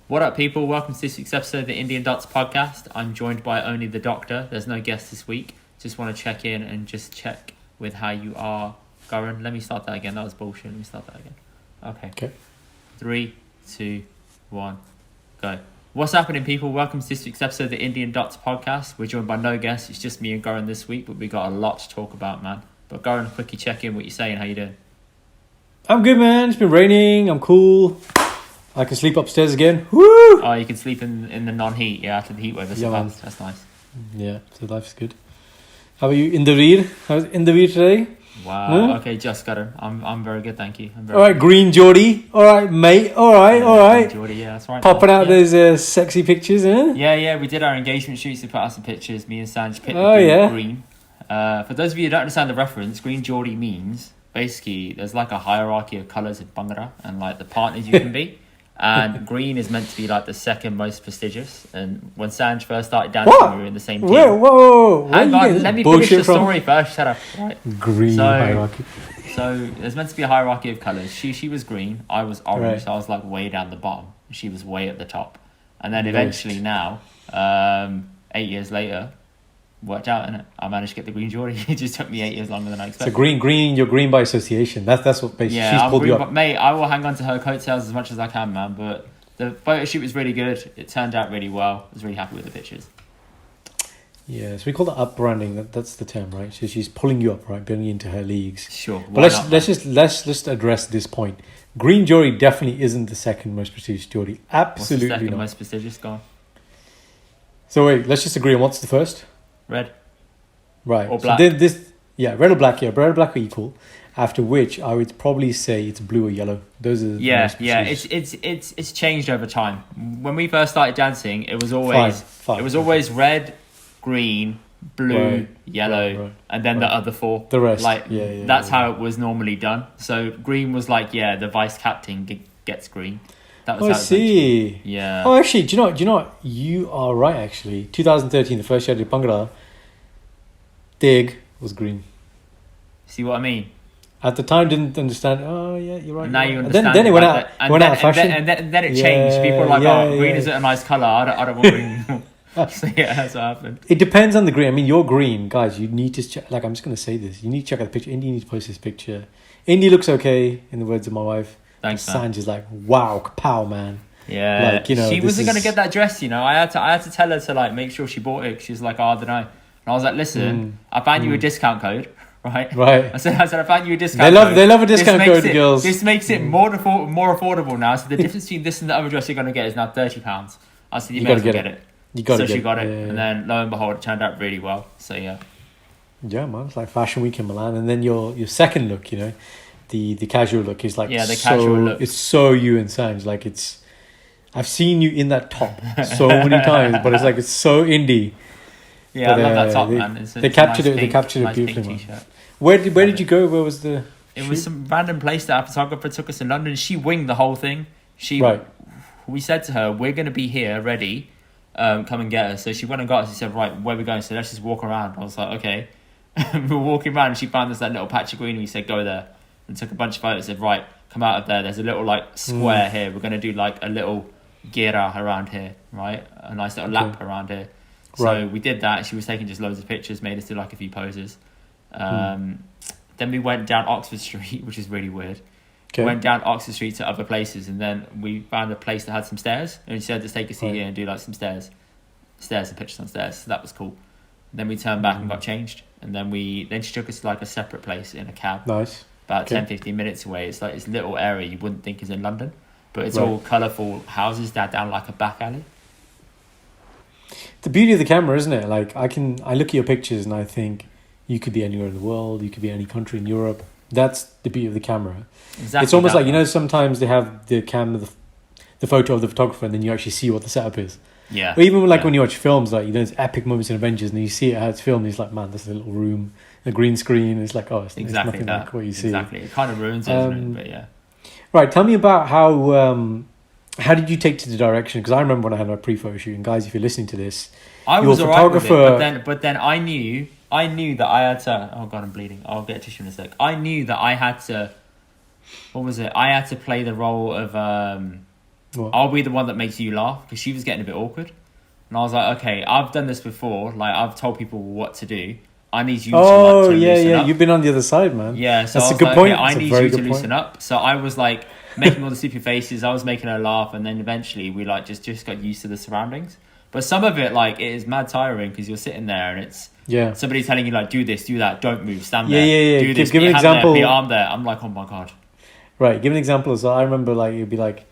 What up, people? Welcome to this week's episode of the Indian Dots podcast. I'm joined by only the doctor. There's no guest this week. Just want to check in and just check with how you are, Karan. Let me start that again. That was bullshit. Let me start that again. Okay. 3, 2, 1, go. What's happening, people? Welcome to this week's episode of the Indian Dots podcast. We're joined by no guests. It's just me and Karan this week, but we got a lot to talk about, man. But Karan, quickly check in. What you saying? How you doing? I'm good, man. It's been raining. I'm cool. I can sleep upstairs again. Woo! Oh, you can sleep in the non-heat, after the heat wave. That's nice. Yeah, so life's good. How are you, Indaveer? How's Indaveer today? Wow. Huh? Okay, just got it. I'm very good, thank you. All right, Green Geordie. All right, mate. All right. Geordie, yeah, that's right. Popping out those sexy pictures, huh? Yeah. We did our engagement shoots. We put out some pictures. Me and Sanj picked green. For those of you who don't understand the reference, Green Geordie means basically there's like a hierarchy of colours in Bhangra and like the partners you can be. And green is meant to be like the second most prestigious. And when Sanj first started dancing, we were in the same team. Whoa. Hang on, let me finish the story first. Shut up. Right. Green hierarchy. So there's meant to be a hierarchy of colours. She was green, I was orange, right. So I was like way down the bottom. She was way at the top. And then eventually now, 8 years later, worked out, innit? I managed to get the Green Geordie. It just took me 8 years longer than I expected. So green, you're green by association. That's what basically she's I'm pulled green, you up. but mate, I will hang on to her coattails as much as I can, man. But the photo shoot was really good. It turned out really well. I was really happy with the pictures. Yeah, so we call that up branding. That's the term, right? So she's pulling you up, right, bringing you into her leagues. Sure. But let's just address this point. Green Geordie definitely isn't the second most prestigious Geordie. Absolutely what's the second not. most prestigious? Go on. So wait, let's just agree on what's the first. Red. Right. Or black. So red or black. Yeah, red or black are equal. After which, I would probably say it's blue or yellow. Those are the most prestigious. It's changed over time. When we first started dancing, it was always Five. It was always red, green, blue, Right, yellow, and then the other four. The rest. That's how it was normally done. So green was like the vice captain gets green. That was I how it see. went. Yeah. Oh, actually, do you know what? You are right. Actually, 2013, the first year I did Bhangra, Dig was green. See what I mean? At the time, didn't understand. Oh, yeah, you're right. And now you And understand. then it went out. Out of fashion. And then it changed. People were like, green isn't a nice colour. I don't want green anymore. So yeah, that's what happened. It depends on the green. I mean, you're green, guys. You need to check. Like, I'm just going to say this. You need to check out the picture. Indy needs to post this picture. Indy looks okay, in the words of my wife. Thanks, man. Sanj is like, wow, kapow, man. Yeah, like, she wasn't going to get that dress. I had to tell her to like make sure she bought it. She's like, I don't know. And I was like, listen, I found you a discount code. Right. I said I found you a discount code. They love a discount code, girls. This makes it more affordable now. So the difference between this and the other dress you're going to get is now £30. I said you may as well get it. You got to get it. So she got it, yeah. And then lo and behold, it turned out really well. So yeah. Yeah, man. It's like Fashion Week in Milan, and then your second look, the casual look is like casual look. It's so you and Sanj. Like I've seen you in that top so many times, but it's so indie. Yeah, I love that top, man. They captured it beautifully, man. Where did you go? Where was the It shoot? was some random place that our photographer took us in London. She winged the whole thing. We said to her, we're going to be here, ready. Come and get us. So she went and got us. She said, right, where are we going? So let's just walk around. I was like, okay. We were walking around and she found us that little patch of green and we said, go there. And took a bunch of photos. Said, right, come out of there. There's a little square here. We're going to do a little gira around here, right? A nice little lap around here. So we did that. She was taking just loads of pictures, made us do a few poses. Then we went down Oxford Street, which is really weird. Okay. Went down Oxford Street to other places, and then we found a place that had some stairs. And she said, "Just take a seat here and do some stairs and pictures on stairs." So that was cool. Then we turned back and got changed, and then she took us to a separate place in a cab. Nice. About 10-15 minutes away. It's this little area you wouldn't think is in London, but it's all colourful houses down a back alley. The beauty of the camera, isn't it? I look at your pictures and I think you could be anywhere in the world. You could be any country in Europe. That's the beauty of the camera. Exactly. It's almost sometimes they have the camera, the photo of the photographer, and then you actually see what the setup is. Yeah. Or even when you watch films, there's epic moments in Avengers, and you see it how it's filmed. And it's like, man, this is a little room, a green screen. It's like, it's nothing like what you see. Exactly. It kind of ruins it, doesn't it? But yeah. Right. Tell me about how did you take to the direction? Because I remember when I had my pre-photo shoot, and guys, if you're listening to this, I was alright with it, but then I knew that I had to. Oh god, I'm bleeding. I'll get a tissue in a sec. I knew that I had to. What was it? I had to play the role of What? I'll be the one that makes you laugh, because she was getting a bit awkward. And I was like, okay, I've done this before. Like, I've told people what to do. I need you to loosen up. You've been on the other side, man. Yeah, so that's I was a good like, point. okay, I That's need you to loosen up. So I was like making all the stupid faces. I was making her laugh, and then eventually we like just got used to the surroundings. But some of it, like, it is mad tiring, because you're sitting there and it's somebody telling you, like, do this, do that, don't move, stand there, do this, give an example. be arm there. I'm like, oh my god. Right, give an example. So I remember, like, it'd be like,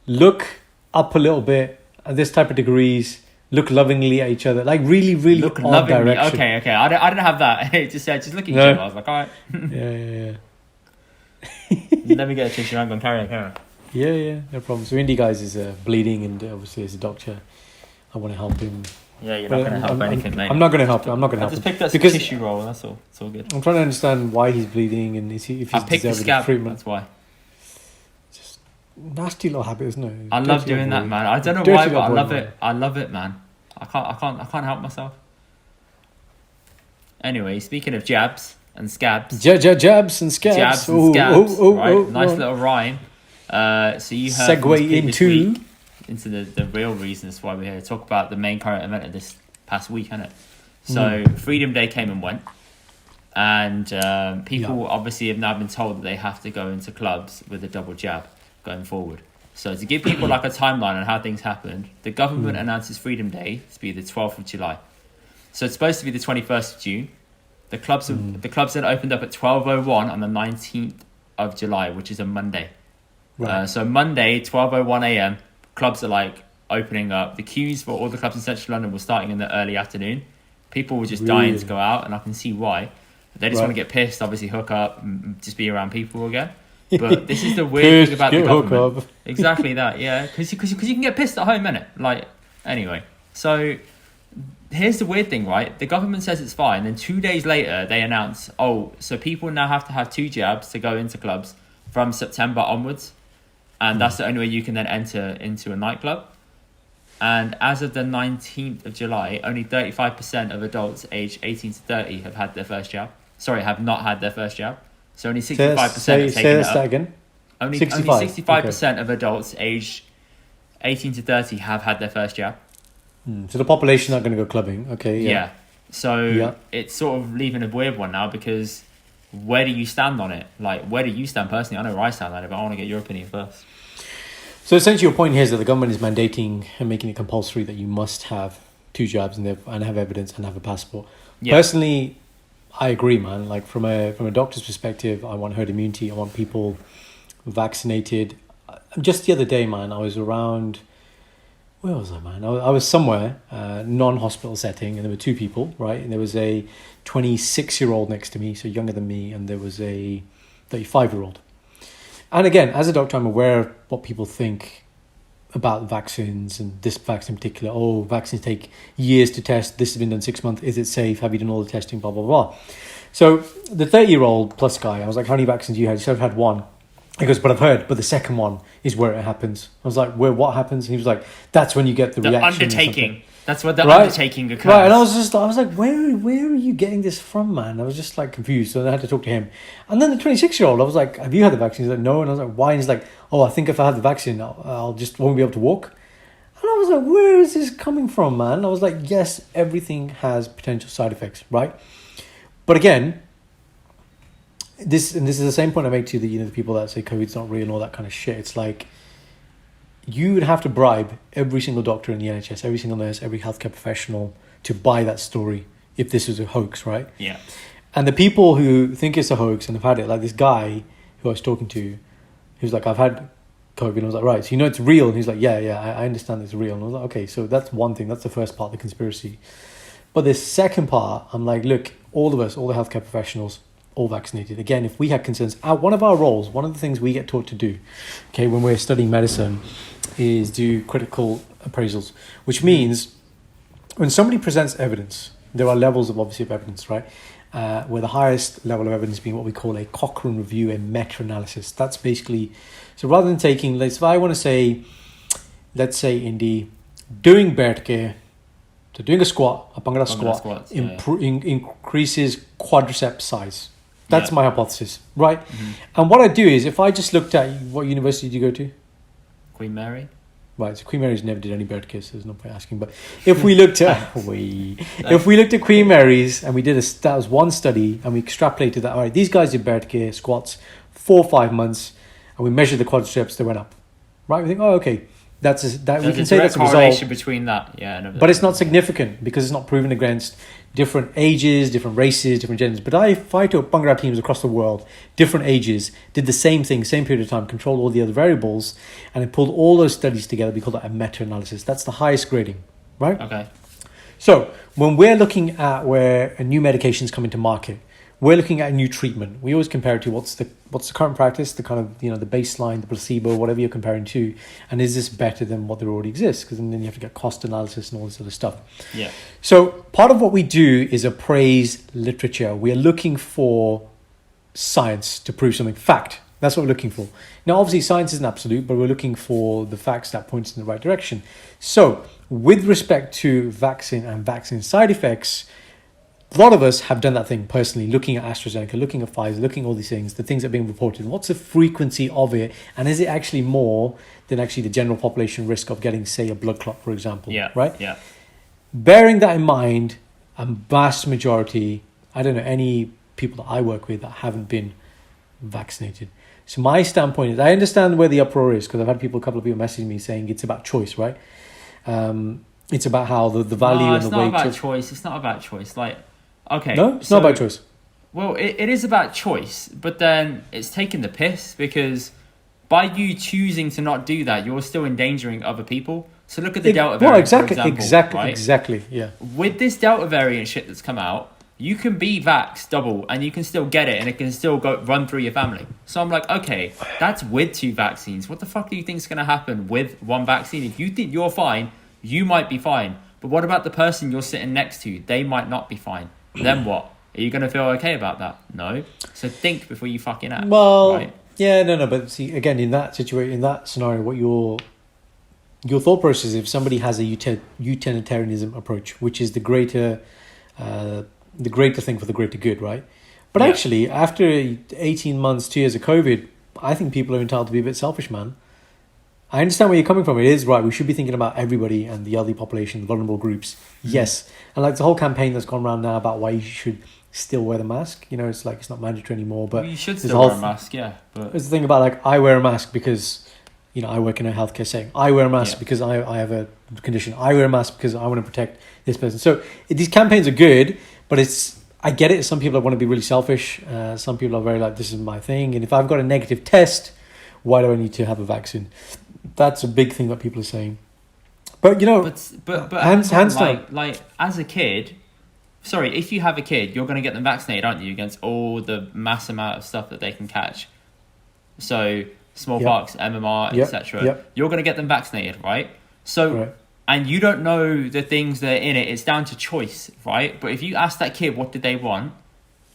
look up a little bit at this type of degrees. Look lovingly at each other, like really, really look odd lovingly. direction. Okay. I didn't have that. It just said, just look at each other. I was like, all right. yeah. Let me get a tissue. I'm going to carry on. Yeah, no problem. So Indy, guys, is bleeding, and obviously as a doctor, I want to help him. Yeah, you're not going to help anything, mate. I'm not going to help him. I'm not going to help him. I just picked up some tissue roll. That's all. It's all good. I'm trying to understand why he's bleeding, and if he's deserving treatment. That's why. Nasty little habit, isn't it? I love doing that, man. I don't know why, but I love it. I love it, man. I can't help myself. Anyway, speaking of jabs and scabs. Jabs and scabs. Jabs and scabs. Right? Nice little rhyme. So you heard segue into the real reasons why we're here to talk about the main current event of this past week, isn't it? So Freedom Day came and went. And people obviously have now been told that they have to go into clubs with a double jab going forward. So to give people like a timeline on how things happened, the government announces Freedom Day to be the 12th of July. So it's supposed to be the 21st of June. The clubs then opened up at 12:01 on the 19th of July, which is a Monday. Right. So Monday, 12:01 a.m., clubs are like opening up. The queues for all the clubs in central London were starting in the early afternoon. People were just dying to go out, and I can see why. They just want to get pissed, obviously hook up, and just be around people again. But this is the weird thing about the government. Exactly that, yeah. Because you can get pissed at home, innit? Like, anyway. So, here's the weird thing, right? The government says it's fine. Then 2 days later, they announce, so people now have to have 2 jabs to go into clubs from September onwards. And that's the only way you can then enter into a nightclub. And as of the 19th of July, only 35% of adults aged 18 to 30 have had their first jab. Sorry, have not had their first jab. So only 65% have taken it up. Again. Only 65% of adults aged 18 to 30 have had their first jab. So the population not going to go clubbing. Okay. Yeah. So it's sort of leaving a weird one now, because where do you stand on it? Like, where do you stand personally? I know where I stand on it, but I want to get your opinion first. So essentially your point here is that the government is mandating and making it compulsory that you must have 2 jabs and have evidence and have a passport. Yeah. Personally, I agree, man. Like from a doctor's perspective, I want herd immunity. I want people vaccinated. Just the other day, man, I was around. Where was I, man? I was somewhere, non-hospital setting, and there were 2 people, right? And there was a 26-year-old next to me, so younger than me, and there was a 35-year-old. And again, as a doctor, I'm aware of what people think about vaccines, and this vaccine in particular. Oh, vaccines take years to test. This has been done 6 months. Is it safe? Have you done all the testing? Blah, blah, blah. So the 30-year-old plus guy, I was like, how many vaccines do you have? He said, I've had 1. He goes, but I've heard, but the second one is where it happens. I was like, where, what happens? And he was like, that's when you get the reaction. Undertaking. That's what the undertaking occurs. Right, and I was like, where are you getting this from, man? I was just like confused, so I had to talk to him. And then the 26-year-old, I was like, have you had the vaccine? He's like, no. And I was like, why? And he's like, oh, I think if I have the vaccine, I'll just won't be able to walk. And I was like, where is this coming from, man? And I was like, yes, everything has potential side effects, right? But again, this is the same point I make to you, the people that say COVID's not real and all that kind of shit. It's like, you would have to bribe every single doctor in the NHS, every single nurse, every healthcare professional to buy that story if this was a hoax, right? Yeah. And the people who think it's a hoax and have had it, like this guy who I was talking to, he was like, I've had COVID. And I was like, right, so you know it's real? And he's like, yeah, I understand it's real. And I was like, okay, so that's one thing. That's the first part, the conspiracy. But the second part, I'm like, look, all of us, all the healthcare professionals, all vaccinated. Again, if we had concerns, one of our roles, one of the things we get taught to do, okay, when we're studying medicine, is do critical appraisals, which means when somebody presents evidence, there are levels of obviously of evidence, right? Where the highest level of evidence being what we call a Cochrane review, a meta-analysis. That's basically, so rather than taking, if I want to say, let's say Indy, doing Bertke, so doing a squat, a Bhangra squat, increases quadriceps size. That's my hypothesis, right? Mm-hmm. And what I do is, if I just looked at, what university did you go to? Queen Mary. Right, so Queen Mary's never did any bird care, so there's no point asking. But if we looked at Queen Mary's and we did that was one study and we extrapolated that, all right, these guys did bird care squats 4 or 5 months, and we measured the quadriceps, they went up. Right, we think, oh, okay, that we can say that's a correlation result between that, yeah. But it's not significant because it's not proven against different ages, different races, different genders. But if I took Bhangra teams across the world, different ages, did the same thing, same period of time, controlled all the other variables, and it pulled all those studies together, we call that a meta-analysis. That's the highest grading, right? Okay. So when we're looking at where a new medication's coming to market, we're looking at a new treatment. We always compare it to what's the current practice, the kind of, the baseline, the placebo, whatever you're comparing to, and is this better than what there already exists? Because then you have to get cost analysis and all this other stuff. Yeah. So part of what we do is appraise literature. We are looking for science to prove something. Fact. That's what we're looking for. Now, obviously, science isn't absolute, but we're looking for the facts that point in the right direction. So with respect to vaccine and vaccine side effects, a lot of us have done that thing personally, looking at AstraZeneca, looking at Pfizer, looking at all these things, the things that are being reported. What's the frequency of it? And is it actually more than actually the general population risk of getting, say, a blood clot, for example? Yeah. Right? Yeah. Bearing that in mind, a vast majority, I don't know any people that I work with that haven't been vaccinated. So my standpoint is, I understand where the uproar is, because I've had a couple of people messaging me saying it's about choice, right? It's about how the value and the weight. It's not about choice. It's not about choice. Like, okay. No, it's not about choice. Well, it is about choice, but then it's taking the piss, because by you choosing to not do that, you're still endangering other people. So look at the Delta variant, for example, exactly, yeah. With this Delta variant shit that's come out, you can be vaxxed double and you can still get it and it can still run through your family. So I'm like, okay, that's with 2 vaccines. What the fuck do you think is going to happen with 1 vaccine? If you think you're fine, you might be fine. But what about the person you're sitting next to? They might not be fine. Then what? Are you going to feel okay about that? No. So think before you fucking act. Well, right? Yeah, no. But see, again, in that situation, in that scenario, what your thought process, if somebody has a utilitarianism approach, which is the greater thing for the greater good, right? But actually, after 18 months, 2 years of COVID, I think people are entitled to be a bit selfish, man. I understand where you're coming from. It is right. We should be thinking about everybody and the elderly population, the vulnerable groups. Yes. And like the whole campaign that's gone around now about why you should still wear the mask. It's like it's not mandatory anymore. But you should still wear a mask, yeah. But there's the thing about like I wear a mask because I work in a healthcare setting. I wear a mask because I have a condition. I wear a mask because I want to protect this person. So these campaigns are good, but I get it. Some people want to be really selfish. Some people are very like, this is my thing. And if I've got a negative test, why do I need to have a vaccine? That's a big thing that people are saying. But but hands down. Like as a kid, if you have a kid, you're going to get them vaccinated, aren't you, against all the mass amount of stuff that they can catch. So smallpox, MMR, etc. Yep. You're going to get them vaccinated, right? So. Right. And you don't know the things that are in it. It's down to choice, right? But if you ask that kid what did they want,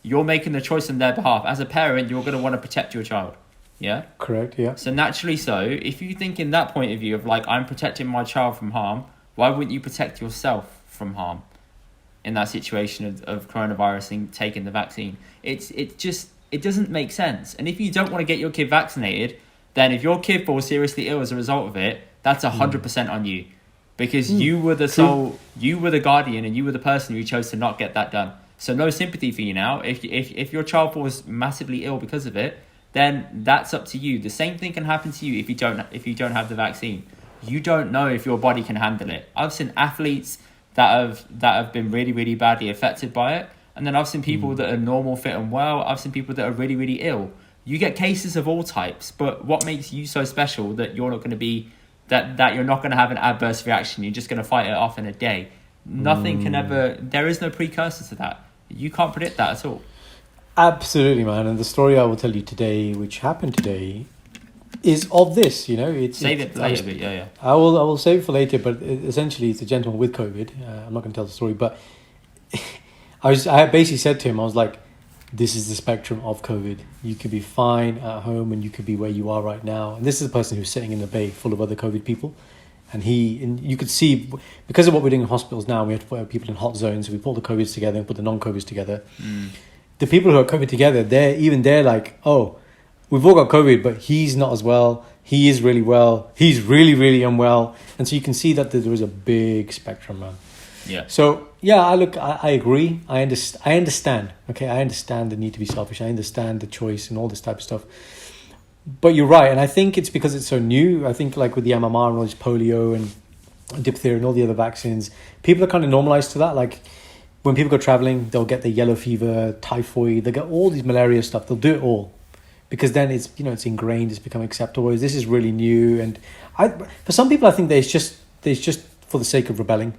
you're making the choice on their behalf. As a parent, you're going to want to protect your child. Yeah? Correct, yeah. So naturally if you think in that point of view of like, I'm protecting my child from harm, why wouldn't you protect yourself from harm in that situation of coronavirus and taking the vaccine? It doesn't make sense. And if you don't want to get your kid vaccinated, then if your kid falls seriously ill as a result of it, that's 100% on you. Because you were the guardian and you were the person who chose to not get that done. So no sympathy for you now. If your child falls massively ill because of it, then that's up to you. The same thing can happen to you if you don't have the vaccine. You don't know if your body can handle it. I've seen athletes that have been really, really badly affected by it, and then I've seen people that are normal, fit and well. I've seen people that are really, really ill. You get cases of all types, but what makes you so special that you're not going to be that you're not going to have an adverse reaction? You're just going to fight it off in a day. Nothing can ever. There is no precursor to that. You can't predict that at all. Absolutely, man. And the story I will tell you today, which happened today, is of this. Save it for later, but yeah. I will save it for later. But essentially, it's a gentleman with COVID. I'm not going to tell the story, but I basically said to him, I was like, this is the spectrum of COVID. You could be fine at home and you could be where you are right now. And this is a person who's sitting in a bay full of other COVID people. And you could see, because of what we're doing in hospitals now, we have to put people in hot zones. We pull the COVIDs together and put the non-COVIDs together. The people who are COVID together, they're like, oh, we've all got COVID, but he's not as well. he is really well, he's really, really unwell. And so you can see that there is a big spectrum, man. Yeah. So, yeah, I agree. I understand. Okay, I understand the need to be selfish. I understand the choice and all this type of stuff. But you're right. And I think it's because it's so new. I think like with the MMR and all this polio and diphtheria and all the other vaccines, people are kind of normalized to that. Like when people go traveling, they'll get the yellow fever, typhoid, they get all these malaria stuff. They'll do it all because then it's, you know, it's ingrained, it's become acceptable. This is really new. And for some people, I think there's just for the sake of rebelling.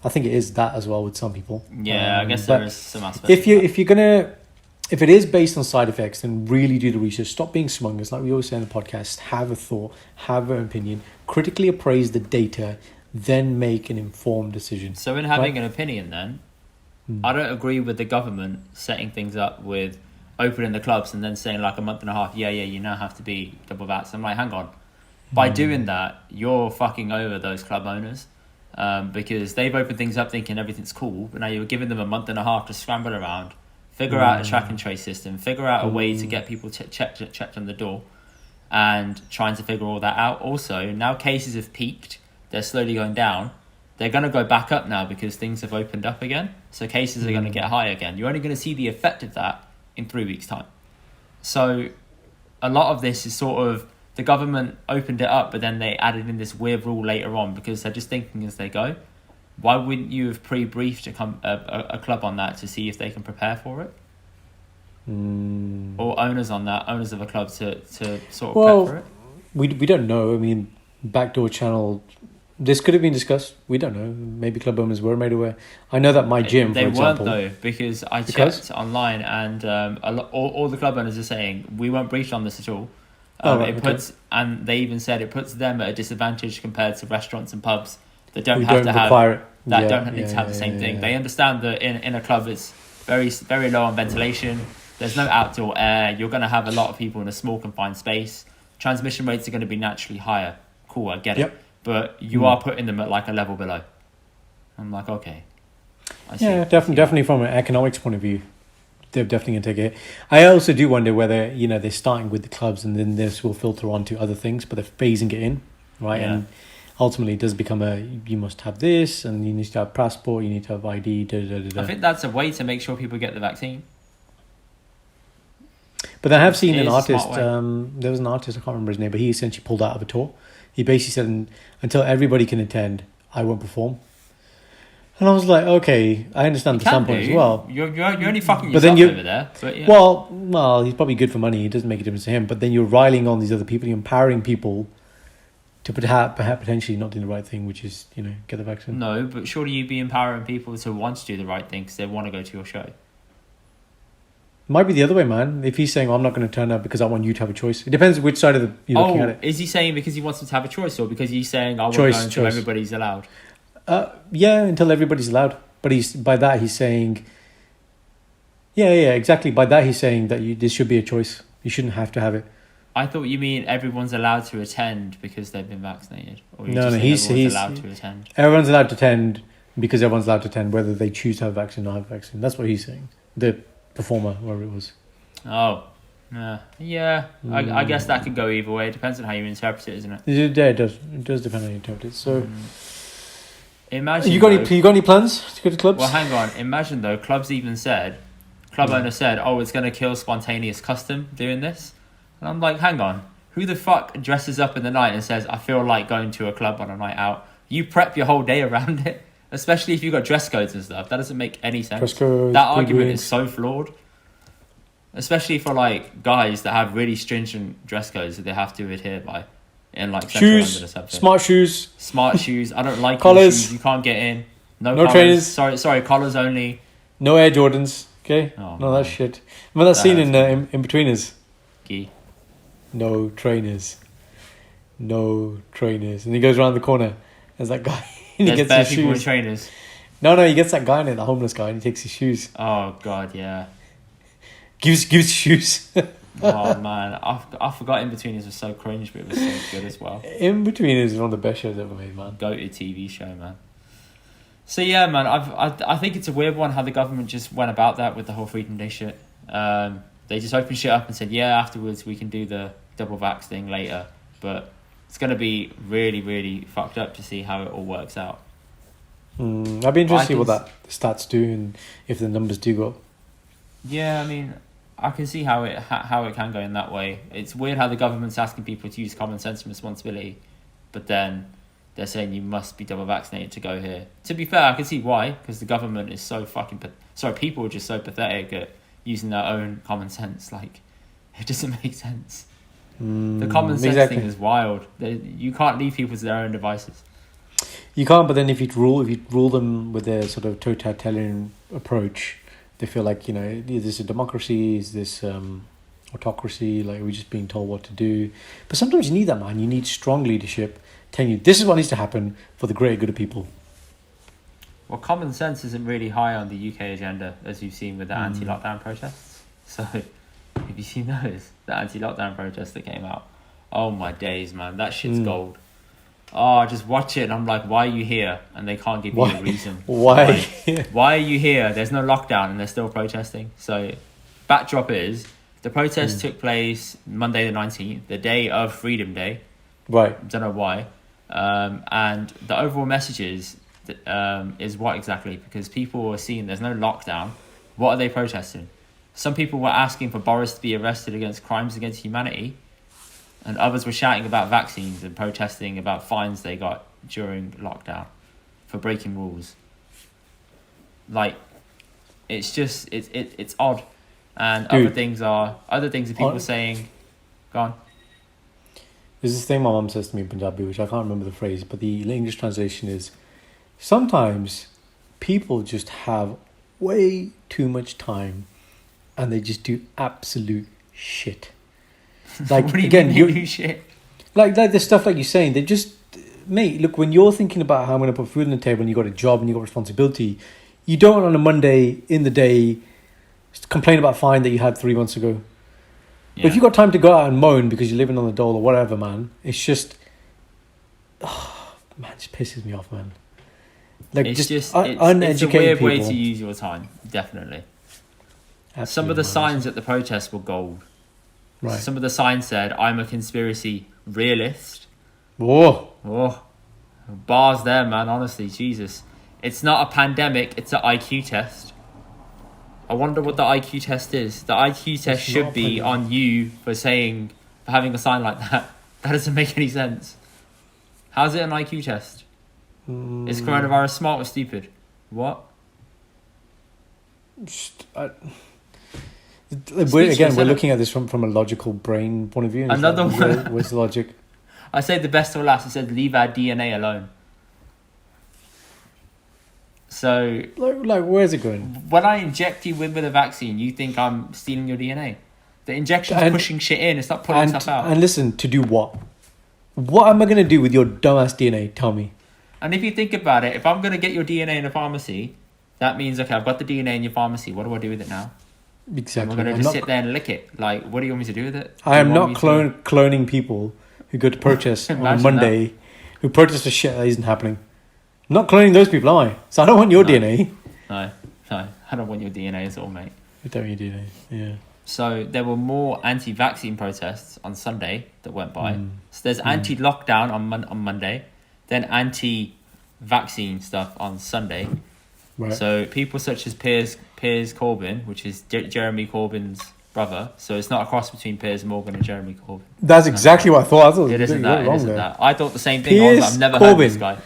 I think it is that as well with some people. Yeah, I guess but there is some aspect. If it is based on side effects, then really do the research. Stop being smugglers, like we always say in the podcast. Have a thought, have an opinion, critically appraise the data, then make an informed decision. So in having an opinion, then I don't agree with the government setting things up with opening the clubs and then saying like a month and a half, yeah, you now have to be double vax. I'm like, hang on. By doing that, you're fucking over those club owners. Because they've opened things up thinking everything's cool, but now you're giving them a month and a half to scramble around, figure out a track and trace system, figure out a way to get people checked on the door, and trying to figure all that out. Also, now cases have peaked, they're slowly going down, they're going to go back up now because things have opened up again, so cases are going to get high again. You're only going to see the effect of that in 3 weeks' time. So a lot of this is sort of the government opened it up, but then they added in this weird rule later on because they're just thinking as they go. Why wouldn't you have pre-briefed a club on that to see if they can prepare for it? Or owners on that, owners of a club to sort of prep for it? We don't know. I mean, backdoor channel, this could have been discussed. We don't know. Maybe club owners were made aware. I know that my gym, for example... They weren't, though, because I checked online and all the club owners are saying, we weren't briefed on this at all. And they even said it puts them at a disadvantage compared to restaurants and pubs that don't need to have the same thing. They understand that in a club it's very, very low on ventilation. There's no outdoor air. You're going to have a lot of people in a small confined space. Transmission rates are going to be naturally higher. Cool, I get it. But you are putting them at like a level below. I'm like, okay. Definitely from an economics point of view. They're definitely going to take it. I also do wonder whether, you know, they're starting with the clubs and then this will filter on to other things, but they're phasing it in, right? Yeah. And ultimately it does become you must have this and you need to have passport, you need to have ID, I think that's a way to make sure people get the vaccine. But I have seen an artist, there was an artist, I can't remember his name, but he essentially pulled out of a tour. He basically said, until everybody can attend, I won't perform. And I was like, okay, I understand the standpoint as well. You're only fucking yourself over there. But yeah. Well, he's probably good for money. It doesn't make a difference to him. But then you're riling on these other people. You're empowering people to perhaps potentially not do the right thing, which is, you know, get the vaccine. No, but surely you'd be empowering people to want to do the right thing because they want to go to your show. Might be the other way, man. If he's saying, I'm not going to turn up because I want you to have a choice. It depends which side of you're looking at it. Is he saying because he wants them to have a choice or because he's saying, I won't go until everybody's allowed? Until everybody's allowed. But by that he's saying, exactly. By that he's saying that this should be a choice. You shouldn't have to have it. I thought you mean everyone's allowed to attend because they've been vaccinated. Or he's allowed to attend. Everyone's allowed to attend because everyone's allowed to attend, whether they choose to have a vaccine or not have a vaccine. That's what he's saying. The performer, whoever it was. Oh. Yeah. I guess that could go either way. It depends on how you interpret it, isn't it? Yeah, it does. It does depend on how you interpret it. So... Imagine you got any plans to go to clubs? Well, hang on. Imagine though, club owner said, "Oh, it's going to kill spontaneous custom doing this," and I'm like, hang on, who the fuck dresses up in the night and says, "I feel like going to a club on a night out"? You prep your whole day around it, especially if you've got dress codes and stuff. That doesn't make any sense. Dress codes, that argument is so flawed, especially for like guys that have really stringent dress codes that they have to adhere by. In like shoes, smart shoes. I don't like collars. Shoes. You can't get in. No trainers. Sorry, collars only. No Air Jordans. Okay. Oh, no, that's shit. Remember that scene in Inbetweeners? Key. No trainers. And he goes around the corner. There's that guy. And he gets his shoes. With trainers. No, he gets that guy in it, the homeless guy, and he takes his shoes. Oh God, yeah. Gives shoes. Oh man, I forgot Inbetweeners was so cringe, but it was so good as well. Inbetweeners is one of the best shows ever made, man. Go to TV show, man. So yeah, man, I think it's a weird one how the government just went about that with the whole Freedom Day shit. They just opened shit up and said, yeah, afterwards we can do the double vax thing later. but it's going to be really, really fucked up to see how it all works out. I'd be interested to see what that stats do and if the numbers do go up. Yeah, I mean, I can see how it can go in that way. It's weird how the government's asking people to use common sense and responsibility, but then they're saying you must be double vaccinated to go here. To be fair, I can see why, because the government is so fucking... people are just so pathetic at using their own common sense. Like, it doesn't make sense. The common sense thing is wild. You can't leave people to their own devices. You can't, but then if you rule them with a sort of totalitarian approach, they feel like, you know, is this a democracy? Is this autocracy? Like, we're just being told what to do. But sometimes you need that, man. You need strong leadership telling you this is what needs to happen for the greater good of people. Well, common sense isn't really high on the UK agenda, as you've seen with the anti-lockdown protests. So, have you seen those? The anti-lockdown protests that came out? Oh my days, man. That shit's gold. Oh, I just watch it and I'm like, why are you here? And they can't give you a reason. Why? Why are you here? There's no lockdown and they're still protesting. So, backdrop is, the protest took place Monday the 19th, the day of Freedom Day. Right. Don't know why. And the overall message is what exactly? Because people are seeing there's no lockdown. What are they protesting? Some people were asking for Boris to be arrested against crimes against humanity, and others were shouting about vaccines and protesting about fines they got during lockdown for breaking rules. Like, it's just it's odd. And Dude. other things are people saying, go on. There's this thing my mum says to me in Punjabi, which I can't remember the phrase, but the English translation is, sometimes people just have way too much time and they just do absolute shit. Like, what do you again, mean they do shit? Like the stuff like you're saying, they just... Mate, look, when you're thinking about how I'm going to put food on the table and you've got a job and you've got responsibility, you don't on a Monday in the day complain about a fine that you had 3 months ago. Yeah. But if you've got time to go out and moan because you're living on the dole or whatever, man, it's just... Oh, man, it just pisses me off, man. Like, it's uneducated it's a weird people. way to use your time, definitely. Absolutely, some of the signs at the protest were gold. Right. Some of the signs said, I'm a conspiracy realist. Whoa. Oh, bars there, man, honestly, Jesus. It's not a pandemic, it's an IQ test. I wonder what the IQ test is. The IQ test should be on you for having a sign like that. That doesn't make any sense. How's it an IQ test? Is coronavirus smart or stupid? What? We're looking at this from a logical brain point of view. Another one. Where's the logic? I said the best or last. I said leave our DNA alone. So, like, where's it going? When I inject you with a vaccine, you think I'm stealing your DNA? The injection's pushing shit in. It's not pulling stuff out. And listen, to do what? What am I going to do with your dumbass DNA? Tell me. And if you think about it, if I'm going to get your DNA in a pharmacy, that means, okay, I've got the DNA in your pharmacy. What do I do with it now? Exactly. I'm going to just sit there and lick it. Like, what do you want me to do with it? I am not cloning people who go to protest on a Monday, who protest for shit that isn't happening. I'm not cloning those people, am I? So I don't want your DNA. No, I don't want your DNA at all, mate. I don't want your DNA, yeah. So there were more anti-vaccine protests on Sunday that went by. So there's anti-lockdown on Monday, then anti-vaccine stuff on Sunday. Right. So people such as Piers Corbyn, which is Jeremy Corbyn's brother, so it's not a cross between Piers Morgan and Jeremy Corbyn. That's exactly what I thought. It isn't that. I thought the same thing. I've never heard of this guy.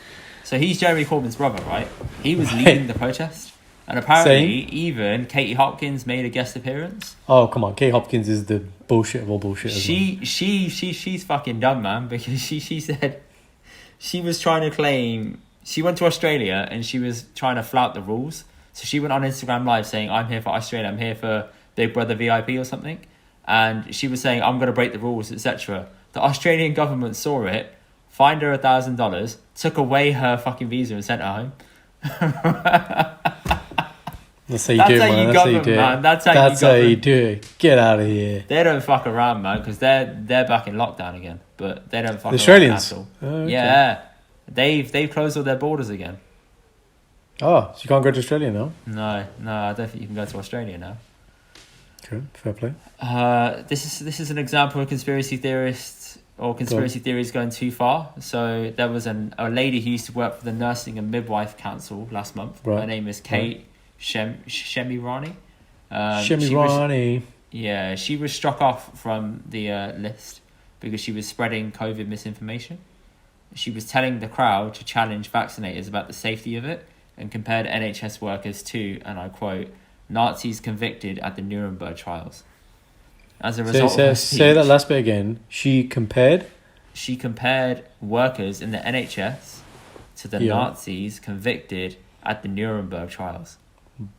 So he's Jeremy Corbyn's brother, right? He was leading the protest. And apparently, even Katie Hopkins made a guest appearance. Oh, come on. Katie Hopkins is the bullshit of all bullshit. She's fucking dumb, man, because she said she was trying to claim... She went to Australia and she was trying to flout the rules. So she went on Instagram Live saying, I'm here for Australia, I'm here for Big Brother VIP or something. And she was saying, I'm going to break the rules, etc. The Australian government saw it, fined her $1,000, took away her fucking visa and sent her home. That's how you do it, man. That's how you do it. Get out of here. They don't fuck around, man, because they're back in lockdown again. But they don't fuck the Australians? around at all. Oh, okay. Yeah. They've closed all their borders again. Oh, so you can't go to Australia now? No, I don't think you can go to Australia now. Okay, fair play. This is an example of conspiracy theorists or conspiracy theories going too far. So there was a lady who used to work for the Nursing and Midwife Council last month. Right. Her name is Kate Shemirani. Shemirani. She was struck off from the list because she was spreading COVID misinformation. She was telling the crowd to challenge vaccinators about the safety of it and compared NHS workers to, and I quote, Nazis convicted at the Nuremberg trials. As a result of her speech, say that last bit again. She compared workers in the NHS to the Nazis convicted at the Nuremberg trials.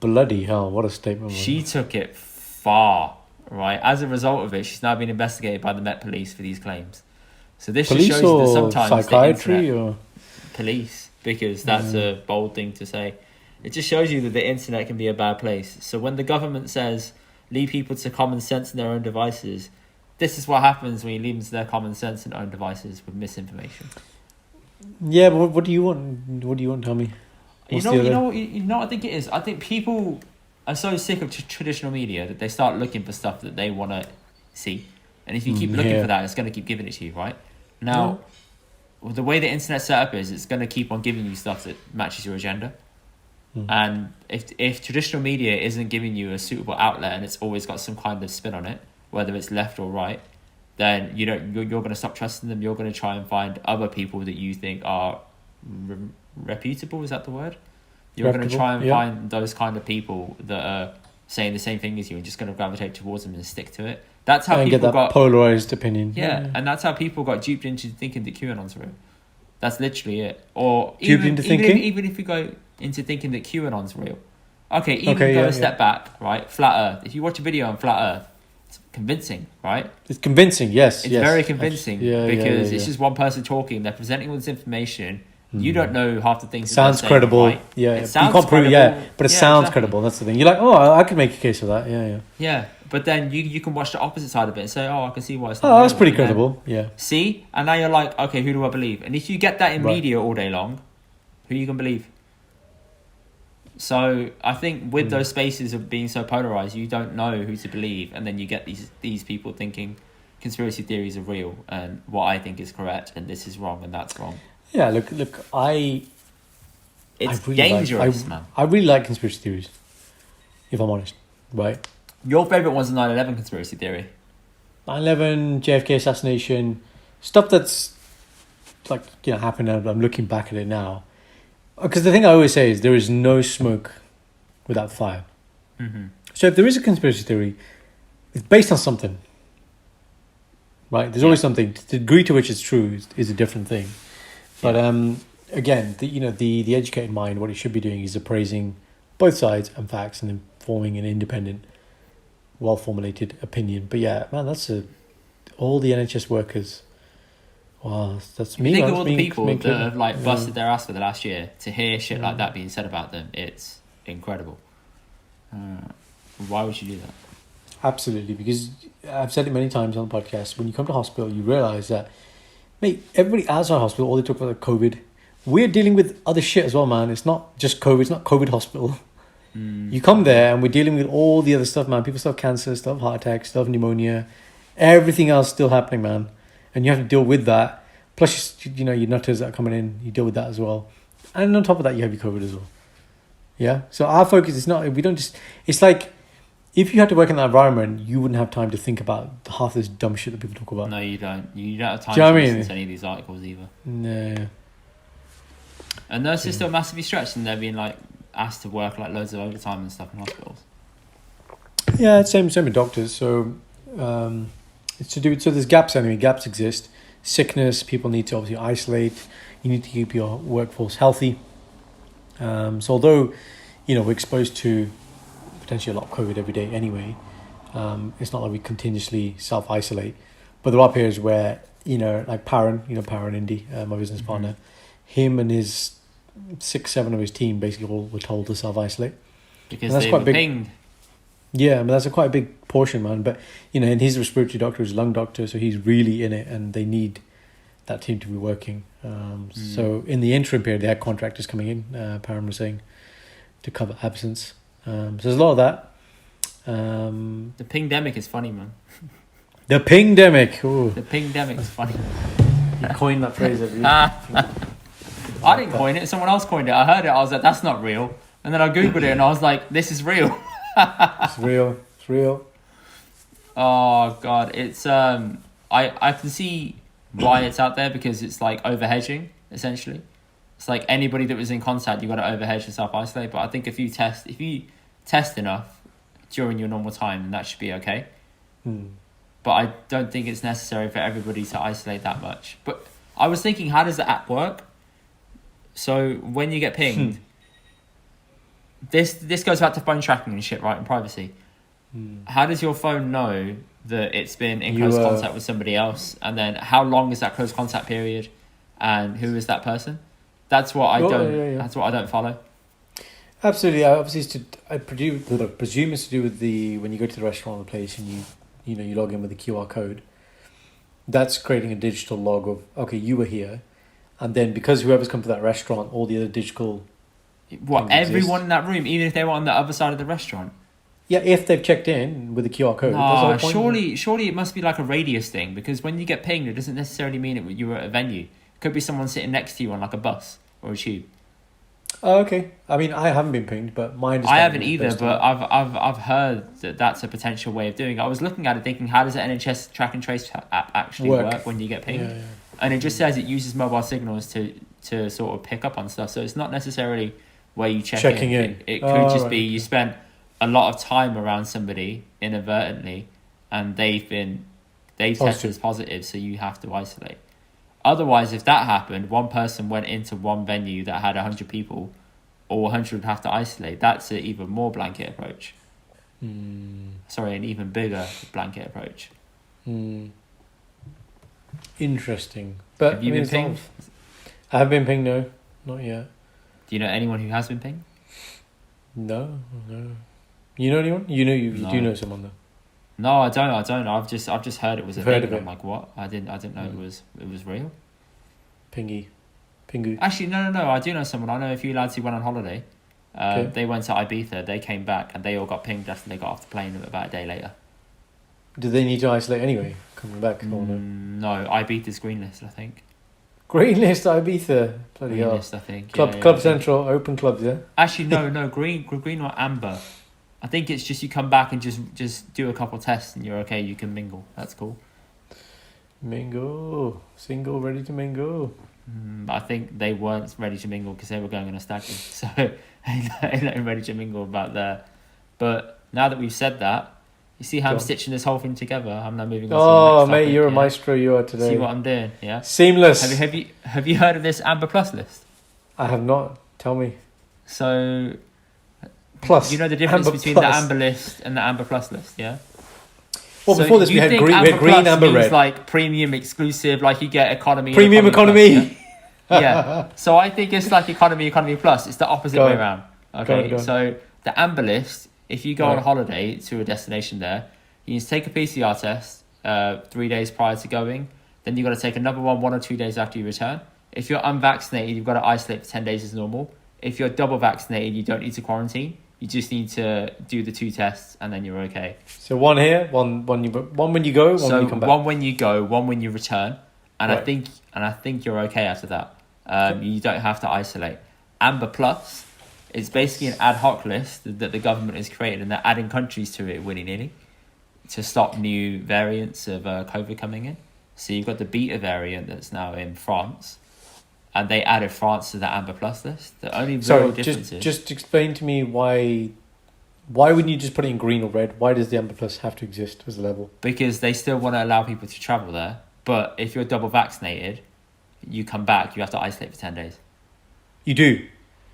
Bloody hell, what a statement. She took it far, right? As a result of it, she's now been investigated by the Met Police for these claims. So this just shows you that sometimes psychiatry or police, because that's a bold thing to say. It just shows you that the internet can be a bad place. So when the government says leave people to common sense in their own devices, this is what happens when you leave them to their common sense in own devices with misinformation. Yeah, but what do you want? What do you want, Tommy? You know what I think it is? I think people are so sick of traditional media that they start looking for stuff that they want to see. And if you keep looking for that, it's going to keep giving it to you, right? Now, the way the internet set up is, it's going to keep on giving you stuff that matches your agenda. And if traditional media isn't giving you a suitable outlet and it's always got some kind of spin on it, whether it's left or right, then you're going to stop trusting them. You're going to try and find other people that you think are reputable. Is that the word? You're going to try and find those kind of people that are saying the same thing as you and just going to gravitate towards them and stick to it. That's how people get that polarized opinion. Yeah, and that's how people got duped into thinking that QAnon's real. That's literally it. Or even if you go into thinking that QAnon's real. Okay, go a step back, right? Flat Earth. If you watch a video on Flat Earth, it's convincing, right? It's convincing, yes. It's very convincing because it's just one person talking. They're presenting all this information. You don't know half the things. It sounds credible. Right? Yeah, it sounds you can't prove it, but it sounds exactly. credible. That's the thing. You're like, oh, I could make a case for that. Yeah. Yeah, but then you can watch the opposite side of it and say, oh, I can see why it's not. Oh, that's pretty credible. Yeah. See, and now you're like, okay, who do I believe? And if you get that in media all day long, who you can believe? So I think with those spaces of being so polarized, you don't know who to believe, and then you get these people thinking conspiracy theories are real and what I think is correct and this is wrong and that's wrong. Yeah, look, it's dangerous, man. I really like conspiracy theories, if I'm honest, right? Your favourite one's the 9/11 conspiracy theory. 9/11, JFK assassination, stuff that's like, happened, and I'm looking back at it now. Because the thing I always say is there is no smoke without fire. Mm-hmm. So if there is a conspiracy theory, it's based on something, right? There's always something. The degree to which it's true is a different thing. But again, the educated mind, what it should be doing is appraising both sides and facts and then forming an independent, well-formulated opinion. But yeah, man, that's all the NHS workers. Wow, that's me. Think of all the people that have busted their ass for the last year to hear shit like that being said about them. It's incredible. Why would you do that? Absolutely, because I've said it many times on the podcast. When you come to hospital, you realise that, mate, everybody outside hospital, all they talk about is COVID. We're dealing with other shit as well, man. It's not just COVID. It's not COVID hospital. You come there and we're dealing with all the other stuff, man. People still have cancer, still have heart attacks, still have pneumonia. Everything else still happening, man. And you have to deal with that. Plus, your nutters that are coming in, you deal with that as well. And on top of that, you have your COVID as well. Yeah? So our focus is not, we don't just, it's like, if you had to work in that environment, you wouldn't have time to think about half this dumb shit that people talk about. No, you don't. You don't have time to listen to any of these articles either. No. And nurses still massively stretched and they're being asked to work loads of overtime and stuff in hospitals. Yeah, same with doctors. So it's to do with, so there's gaps anyway. Gaps exist. Sickness, people need to obviously isolate. You need to keep your workforce healthy. So although, we're exposed to potentially a lot of COVID every day anyway, it's not like we continuously self-isolate. But there are periods where, like Paran, Indy, my business partner, him and his 6-7 of his team basically all were told to self-isolate. Because they were pinged. Yeah, that's quite a big portion, man. But, and he's a respiratory doctor, he's a lung doctor, so he's really in it, and they need that team to be working. So in the interim period, they had contractors coming in, Param was saying, to cover absence. So there's a lot of that. The pingdemic is funny, man. The pingdemic. Ooh. The pingdemic is funny. You coined that phrase, have you? I didn't coin it. Someone else coined it. I heard it. I was like, that's not real. And then I Googled it and I was like, this is real. It's real. It's real. Oh, God. It's, I can see why it's out there because it's like overhedging, essentially. It's like anybody that was in contact, you got to overhedge and self-isolate. But I think if you test enough during your normal time, then that should be okay. But I don't think it's necessary for everybody to isolate that much. But I was thinking, how does the app work? So when you get pinged, this goes back to phone tracking and shit, right? And privacy. How does your phone know that it's been in close contact with somebody else? And then how long is that close contact period? And who is that person? That's what I don't. That's what I don't follow. Absolutely. Obviously, I presume it's to do with when you go to the restaurant or the place and you log in with the QR code. That's creating a digital log of, okay, you were here. And then because whoever's come to that restaurant, all the other digital... What, everyone in that room, even if they were on the other side of the restaurant? Yeah, if they've checked in with the QR code. No, surely it must be like a radius thing, because when you get pinged, it doesn't necessarily mean you were at a venue. It could be someone sitting next to you on like a bus or a tube. Oh, okay. I mean, I haven't been pinged, but my understanding... I haven't either, but I've heard that that's a potential way of doing it. I was looking at it thinking, how does the NHS track and trace app actually work when you get pinged? Yeah. And it just says it uses mobile signals to sort of pick up on stuff. So it's not necessally where you checking in. It could just be you spent a lot of time around somebody inadvertently and they've tested as positive, so you have to isolate. Otherwise, if that happened, one person went into one venue that had 100 people, all 100 would have to isolate. That's an even more blanket approach. Sorry, an even bigger blanket approach. Interesting. But have you been pinged? I have been pinged, no. Not yet. Do you know anyone who has been pinged? No. You know anyone? You do know someone though. No, I don't. I've just heard it was a thing. And I'm like, what? I didn't know it was real. Pingu. Actually, no. I do know someone. I know a few lads who went on holiday. Okay. They went to Ibiza. They came back and they all got pinged after they got off the plane about a day later. Did they need to isolate anyway? Coming back? No, Ibiza's green list, I think. Green list Ibiza. Bloody green hell. list, I think. Club Central, open clubs, yeah? Actually, no, green or amber. I think it's just you come back and just do a couple tests and you're okay. You can mingle. That's cool. Mingle. Single, ready to mingle. I think they weren't ready to mingle because they were going on a stag do. So they're not ready to mingle about that. But now that we've said that, you see how I'm stitching this whole thing together? I'm now moving on to the next topic, you're a maestro, you are today. See what I'm doing, yeah? Seamless. Have you heard of this Amber Plus list? I have not. Tell me. So... Plus. You know the difference between the Amber list and the Amber Plus list, yeah? Well, so before this, we had green, amber, red. Like premium, exclusive, like you get economy. Premium economy. Plus, yeah. So I think it's like economy plus. It's the opposite way around. Okay. Go. So the Amber list, if you go on holiday to a destination there, you need to take a PCR test 3 days prior to going. Then you've got to take another one 1 or 2 days after you return. If you're unvaccinated, you've got to isolate for 10 days as normal. If you're double vaccinated, you don't need to quarantine. You just need to do the 2 tests and then you're okay. So one here, one when you go, one when you come back. One when you go, one when you return, and I think you're okay after that. You don't have to isolate. Amber Plus is basically an ad hoc list that the government has created, and they're adding countries to it willy-nilly to stop new variants of COVID coming in. So you've got the Beta variant that's now in France. And they added France to the Amber Plus list. The only real difference is... just explain to me why wouldn't you just put it in green or red? Why does the Amber Plus have to exist as a level? Because they still want to allow people to travel there. But if you're double vaccinated, you come back, you have to isolate for 10 days. You do?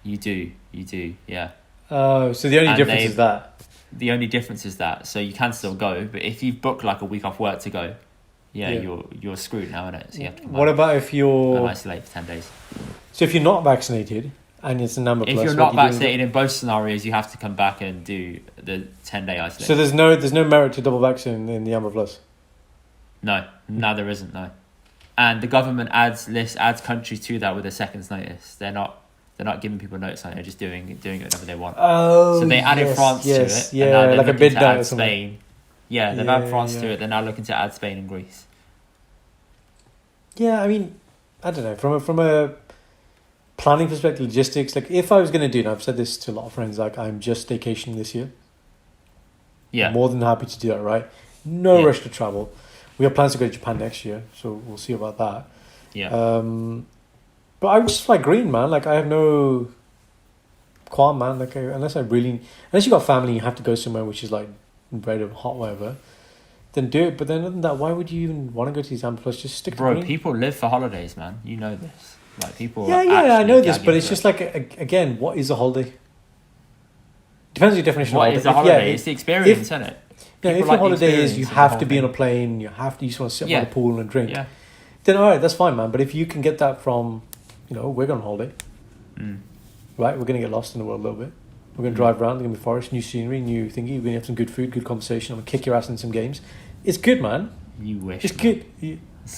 You do, yeah. Oh, so the only difference is that? The only difference is that. So you can still go, but if you've booked like a week off work to go... Yeah, you're screwed now, innit? So you have to come back. What about if you're... and isolate for 10 days. So if you're not vaccinated and it's an Amber Plus... If you're not vaccinated in both scenarios, you have to come back and do the 10-day isolation. So there's no merit to double vaccine in the Amber Plus? No, there isn't, no. And the government adds countries to that with a second's notice. They're not giving people notice on it, they're just doing it whenever they want. Oh, so they added France to it. Yeah, and now they're like a bid to add or something. Spain. Yeah, they've had France to it. They're now looking to add Spain and Greece. Yeah, I mean, I don't know. From a planning perspective, logistics, like if I was going to do it, I've said this to a lot of friends, like I'm just staycationing this year. Yeah. I'm more than happy to do that, right? No rush to travel. We have plans to go to Japan next year, so we'll see about that. Yeah. But I just fly green, man. Like I have no qualm, man. Like unless you got family, you have to go somewhere which is like red or hot, whatever. Then do it. But then other than that, why would you even want to go to these Amber Plus? Just stick to green. Bro, people live for holidays, man. You know this. Like people. Yeah, I know this, but it's just like again, what is a holiday? Depends on your definition. What is a holiday? It's the experience, isn't it? Yeah, if your holiday is you have to be on a plane, you just want to sit by the pool and drink. Yeah. Then all right, that's fine, man. But if you can get that from, we're going on holiday, right? We're going to get lost in the world a little bit. We're going to drive around. There's going to be forest, new scenery, new thingy. We're going to have some good food, good conversation. I'm going to kick your ass in some games. It's good, man. You wish. It's good.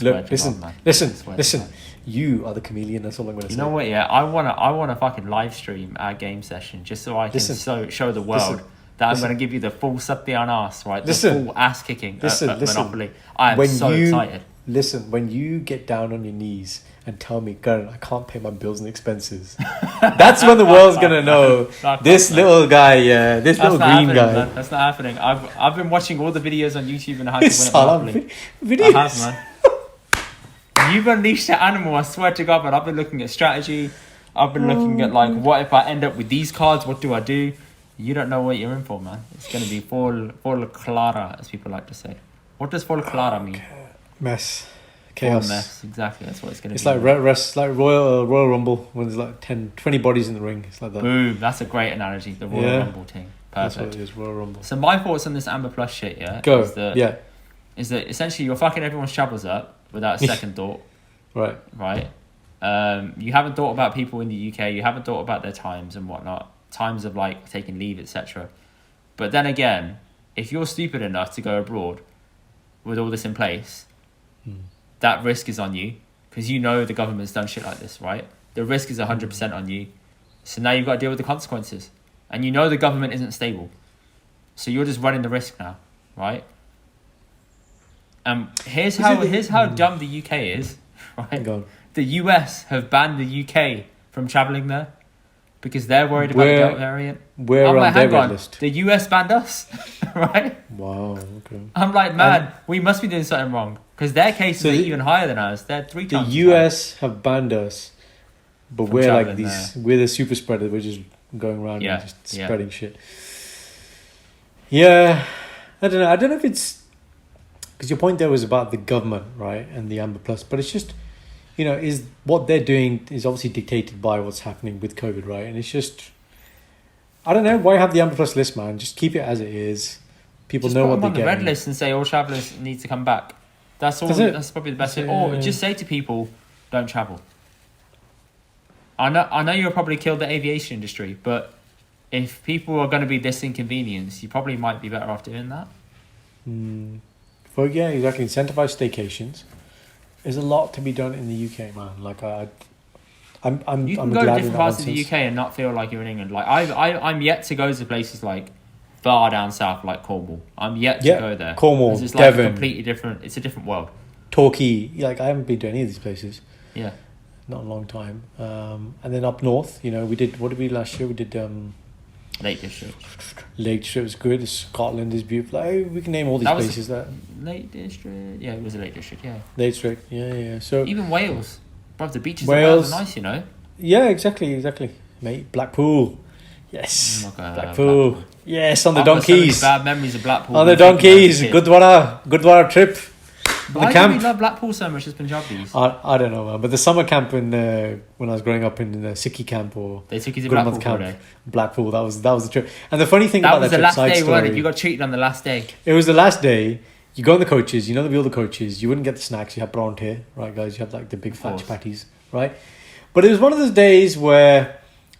Look, listen. You are the chameleon. That's all I'm going to say. You know what? Yeah, I want to fucking live stream our game session just so I can show the world that I'm going to give you the full Satyan ass, right? The full ass kicking at Monopoly. I am so excited. Listen, when you get down on your knees and tell me, Karan, I can't pay my bills and expenses, that's when the world's gonna know this little guy, this little green guy. Man. That's not happening. I've been watching all the videos on YouTube on how to win at Monopoly. Videos. I have, man. You've unleashed the animal, I swear to God, but I've been looking at strategy. I've been looking at like, what if I end up with these cards? What do I do? You don't know what you're in for, man. It's gonna be full clara, as people like to say. What does full clara mean? Mess. Chaos. Mess, exactly. That's what it's going to be. It's like Royal Rumble when there's like 20 bodies in the ring. It's like that. Boom. That's a great analogy. The Royal Rumble thing. Perfect. That's what it is, Royal Rumble. So my thoughts on this Amber Plus shit, Go. Is that essentially you're fucking everyone's troubles up without a second thought. Right. You haven't thought about people in the UK. You haven't thought about their times and whatnot. Times of like taking leave, etc. But then again, if you're stupid enough to go abroad with all this in place, that risk is on you because the government's done shit like this, right? The risk is 100% on you. So now you've got to deal with the consequences. And the government isn't stable. So you're just running the risk now, right? Here's how dumb the UK is, right? The US have banned the UK from travelling there because they're worried about the Delta variant. We're on their red list. The US banned us, right? Wow, okay. I'm like, man, we must be doing something wrong. Because their cases are even higher than ours. They're 3 times. The US have banned us, but we're like we're the super spreaders. We're just going around and just spreading shit. Yeah, I don't know. I don't know if it's because your point there was about the government, right, and the Amber Plus, but it's just, is what they're doing is obviously dictated by what's happening with COVID, right? And it's just, I don't know, why have the Amber Plus list, man? Just keep it as it is. People know what they're getting. Just put them on the red list and say all travellers need to come back. That's all. That's probably the best thing. Or just say to people, don't travel. I know you'll probably kill the aviation industry, but if people are going to be this inconvenienced, you probably might be better off doing that. Well, yeah, exactly. Incentivize staycations. There's a lot to be done in the UK, man. Like I'm you can go to different parts of the UK and not feel like you're in England. Like I'm yet to go to places like far down south, like Cornwall. I'm yet to go there. Cornwall, it's like Devon, completely different. It's a different world. Torquay, like I haven't been to any of these places. Yeah, not in a long time. And then up north, we did. What did we last year? We did Lake District. Lake District was good. Scotland is beautiful. We can name all these places. That Lake District. Yeah, it was a Lake District. Yeah. Lake District. Yeah. So even Wales, bro, the beaches are nice. Yeah, exactly, mate. Blackpool. Yes. Blackpool. Yes, on the donkeys. So bad memories of Blackpool. On the donkeys. Gurdwara trip. Why do we love Blackpool so much as Punjabis? I don't know, man. But the summer camp when I was growing up in the Sikhi camp or they took you to Blackpool camp. Blackpool, that was the trip. And the funny thing about that trip, was the last day, wasn't it? You got treated on the last day. It was the last day. You go on the coaches. There'll be all the coaches. You wouldn't get the snacks. You had blonde hair, right, guys? You had like the big fat patties, right? But it was one of those days where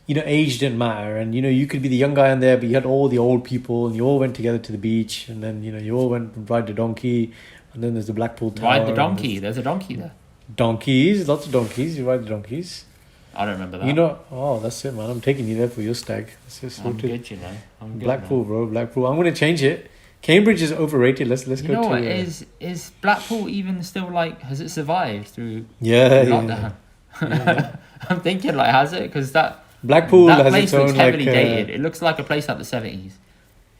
age didn't matter, and you could be the young guy on there, but you had all the old people, and you all went together to the beach, and then you all went and ride the donkey. And then there's the Blackpool Tower. Ride the donkey. There's a donkey there. Donkeys. Lots of donkeys. You ride the donkeys. I don't remember that. Oh, that's it, man. I'm taking you there for your stag. I'm good, I'm good, Blackpool, bro. Blackpool. I'm going to change it. Cambridge is overrated. Let's You go know to. what? Is Blackpool even still like? Has it survived through Yeah. I'm thinking like, has it? Because that Blackpool has place its own looks heavily like. dated. It looks like a place out the 70s.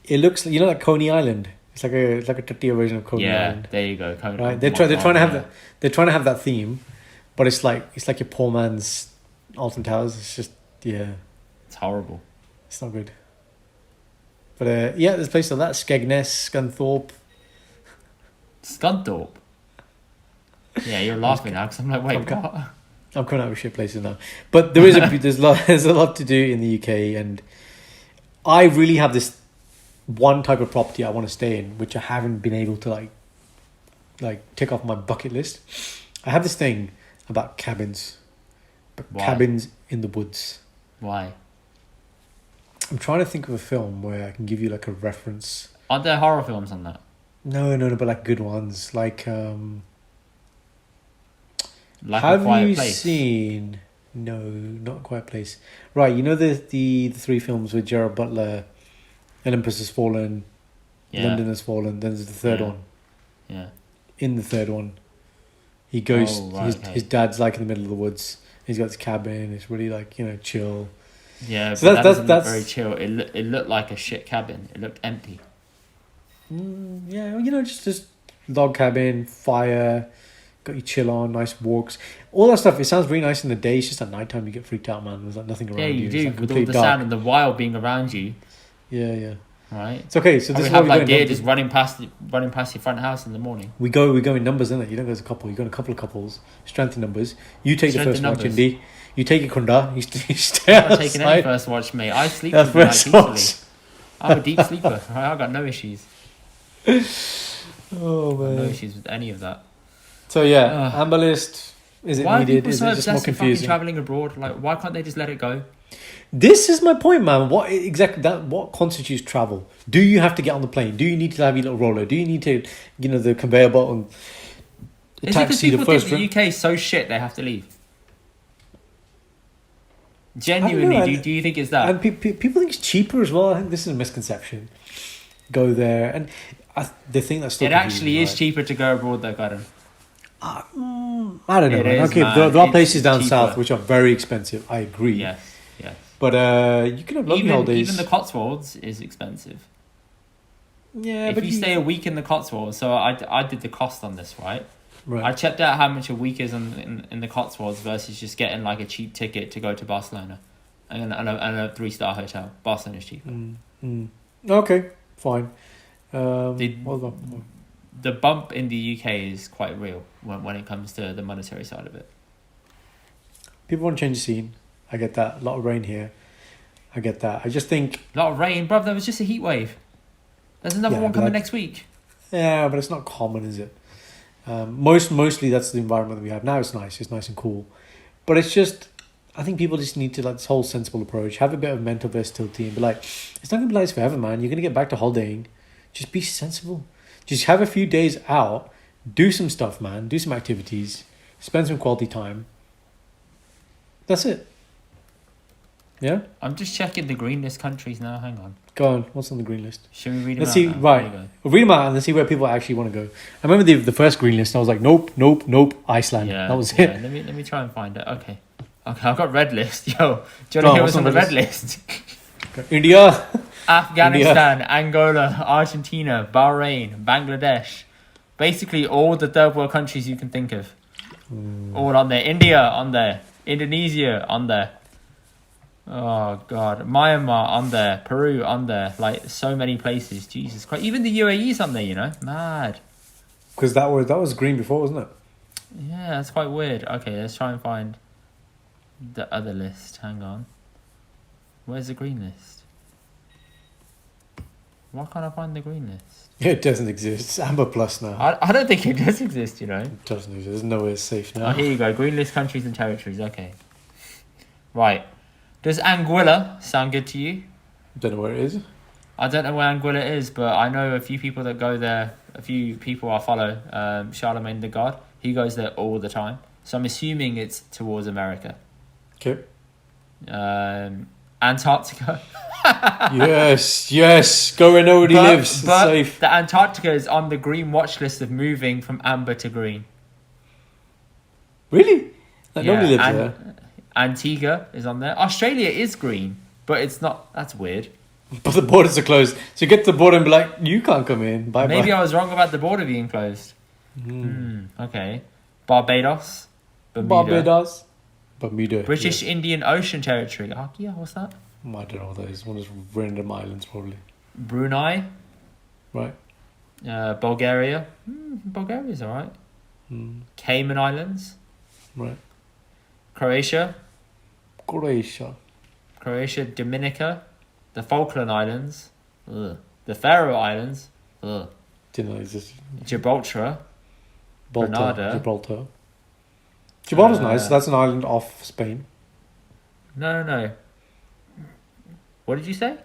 It looks, like Coney Island. It's like a Tattia version of Coney Island. There you go. Right? They're trying to have that. They're trying to have that theme, but it's like your poor man's Alton Towers. It's just It's horrible. it's not good. But there's places like that: Skegness, Scunthorpe. Scunthorpe. Yeah, you're laughing now because I'm like, wait, what? I'm coming out with shit places now, but there's a lot to do in the UK, and I really have this one type of property I want to stay in, which I haven't been able to like tick off my bucket list. I have this thing about cabins, cabins in the woods. Why? I'm trying to think of a film where I can give you like a reference. Aren't there horror films on that? No, but like good ones. Like Like have A Quiet you Place? seen? No, not Quiet Place. Right, you know the three films with Gerard Butler. Olympus Has Fallen, London Has Fallen. Then there's the third one. Yeah. In the third one, he goes. His dad's like in the middle of the woods. He's got his cabin. It's really like chill. Yeah, so but that's very chill. It looked like a shit cabin. It looked empty. Just log cabin, fire, got your chill on, nice walks, all that stuff. It sounds really nice in the day. It's just at night time you get freaked out, man. There's like nothing around you. Yeah, you do, It's like with all complete the dark. sound and the wild being around you. Yeah. Right. It's okay. So this is have what like deer just running past your front house in the morning. We go in numbers, isn't it? You don't go as a couple. You go in a couple of couples. Strength in numbers. You take the first watch, Indy. You take a kunda. You stay I'm not taking any outside. first watch, mate. I sleep That's through the night first peacefully. watch. I'm a deep sleeper. I've got no issues. Oh man. No issues with any of that. So Amber List. Is it Why needed? are people Is so it just more obsessed with fucking confusing? traveling abroad? Like, why can't they just let it go? This is my point, man. What constitutes travel? Do you have to get on the plane? Do you need to have your little roller? Do you need to, the conveyor belt and the Is it because taxi, the people first think the UK is so shit they have to leave? Genuinely, I don't know, do you think it's that? And people think it's cheaper as well. I think this is a misconception. Go there, and the thing that's still It actually is right? cheaper to go abroad, though, Karan. I don't know. It Man. is, Okay, man. there are It's places down cheaper. south which are very expensive. I agree. Yes. But you can have lovely holidays. Even the Cotswolds is expensive. Yeah, If you stay a week in the Cotswolds, so I did the cost on this, right? Right. I checked out how much a week is in the Cotswolds versus just getting like a cheap ticket to go to Barcelona and a 3-star hotel. Barcelona's cheaper. Okay, fine. The bump in the UK is quite real when it comes to the monetary side of it. People want to change the scene. I get that. A lot of rain here. I get that. I just think... A lot of rain, bruv. There was just a heat wave. There's another one coming next week. Yeah, but it's not common, is it? Mostly that's the environment that we have now. It's nice. It's nice and cool. But it's just... I think people just need to like this whole sensible approach. Have a bit of mental versatility and be like, it's not going to be like this forever, man. You're going to get back to holidaying. Just be sensible. Just have a few days out. Do some stuff, man. Do some activities. Spend some quality time. That's it. Yeah? I'm just checking the green list countries now. Hang on. Go on. What's on the green list? Should we read them Let's out see. now? Right. There you go. We'll read them out and let's see where people actually want to go. I remember the first green list. I was like, nope, Iceland. Yeah, that was yeah. it. Let me try and find it. Okay, I've got red list. Yo, do you want to hear what's on the red list? India. Afghanistan, Angola, Argentina, Bahrain, Bangladesh. Basically all the third world countries you can think of. All on there. India on there. Indonesia on there. Oh God. Myanmar on there. Peru on there. Like so many places. Jesus Christ. Even the UAE's on there, you know? Mad. Because that was green before, wasn't it? Yeah, that's quite weird. Okay, let's try and find the other list. Hang on. Where's the green list? Why can't I find the green list? It doesn't exist. It's Amber Plus now. I don't think it does exist, you know? It doesn't exist. There's nowhere it's safe now. Oh, here you go. Green list countries and territories. Okay. Right. Does Anguilla sound good to you? Don't know where it is. I don't know where Anguilla is, but I know a few people that go there. A few people I follow. Charlemagne the God. He goes there all the time. So I'm assuming it's towards America. Okay. Antarctica. Yes. Go where nobody lives. It's But safe. the Antarctica is on the green watch list of moving from amber to green. Really? Like, nobody lives and there. Antigua is on there. Australia is green, but it's not. That's weird. But the borders are closed. So you get to the border and be like, you can't come in. Bye Maybe bye. I was wrong about the border being closed. Okay. Barbados. Barbados. Bermuda. British yes. Indian Ocean Territory. Oh, yeah, what's that? I don't know what that is. One of those random islands, probably. Brunei. Right. Bulgaria. Bulgaria's alright. Cayman Islands. Right. Croatia. Croatia. Dominica. The Falkland Islands. Ugh. The Faroe Islands. Ugh. Didn't know it existed. Gibraltar. Grenada. Gibraltar's nice. That's an island off Spain. No. What did you say?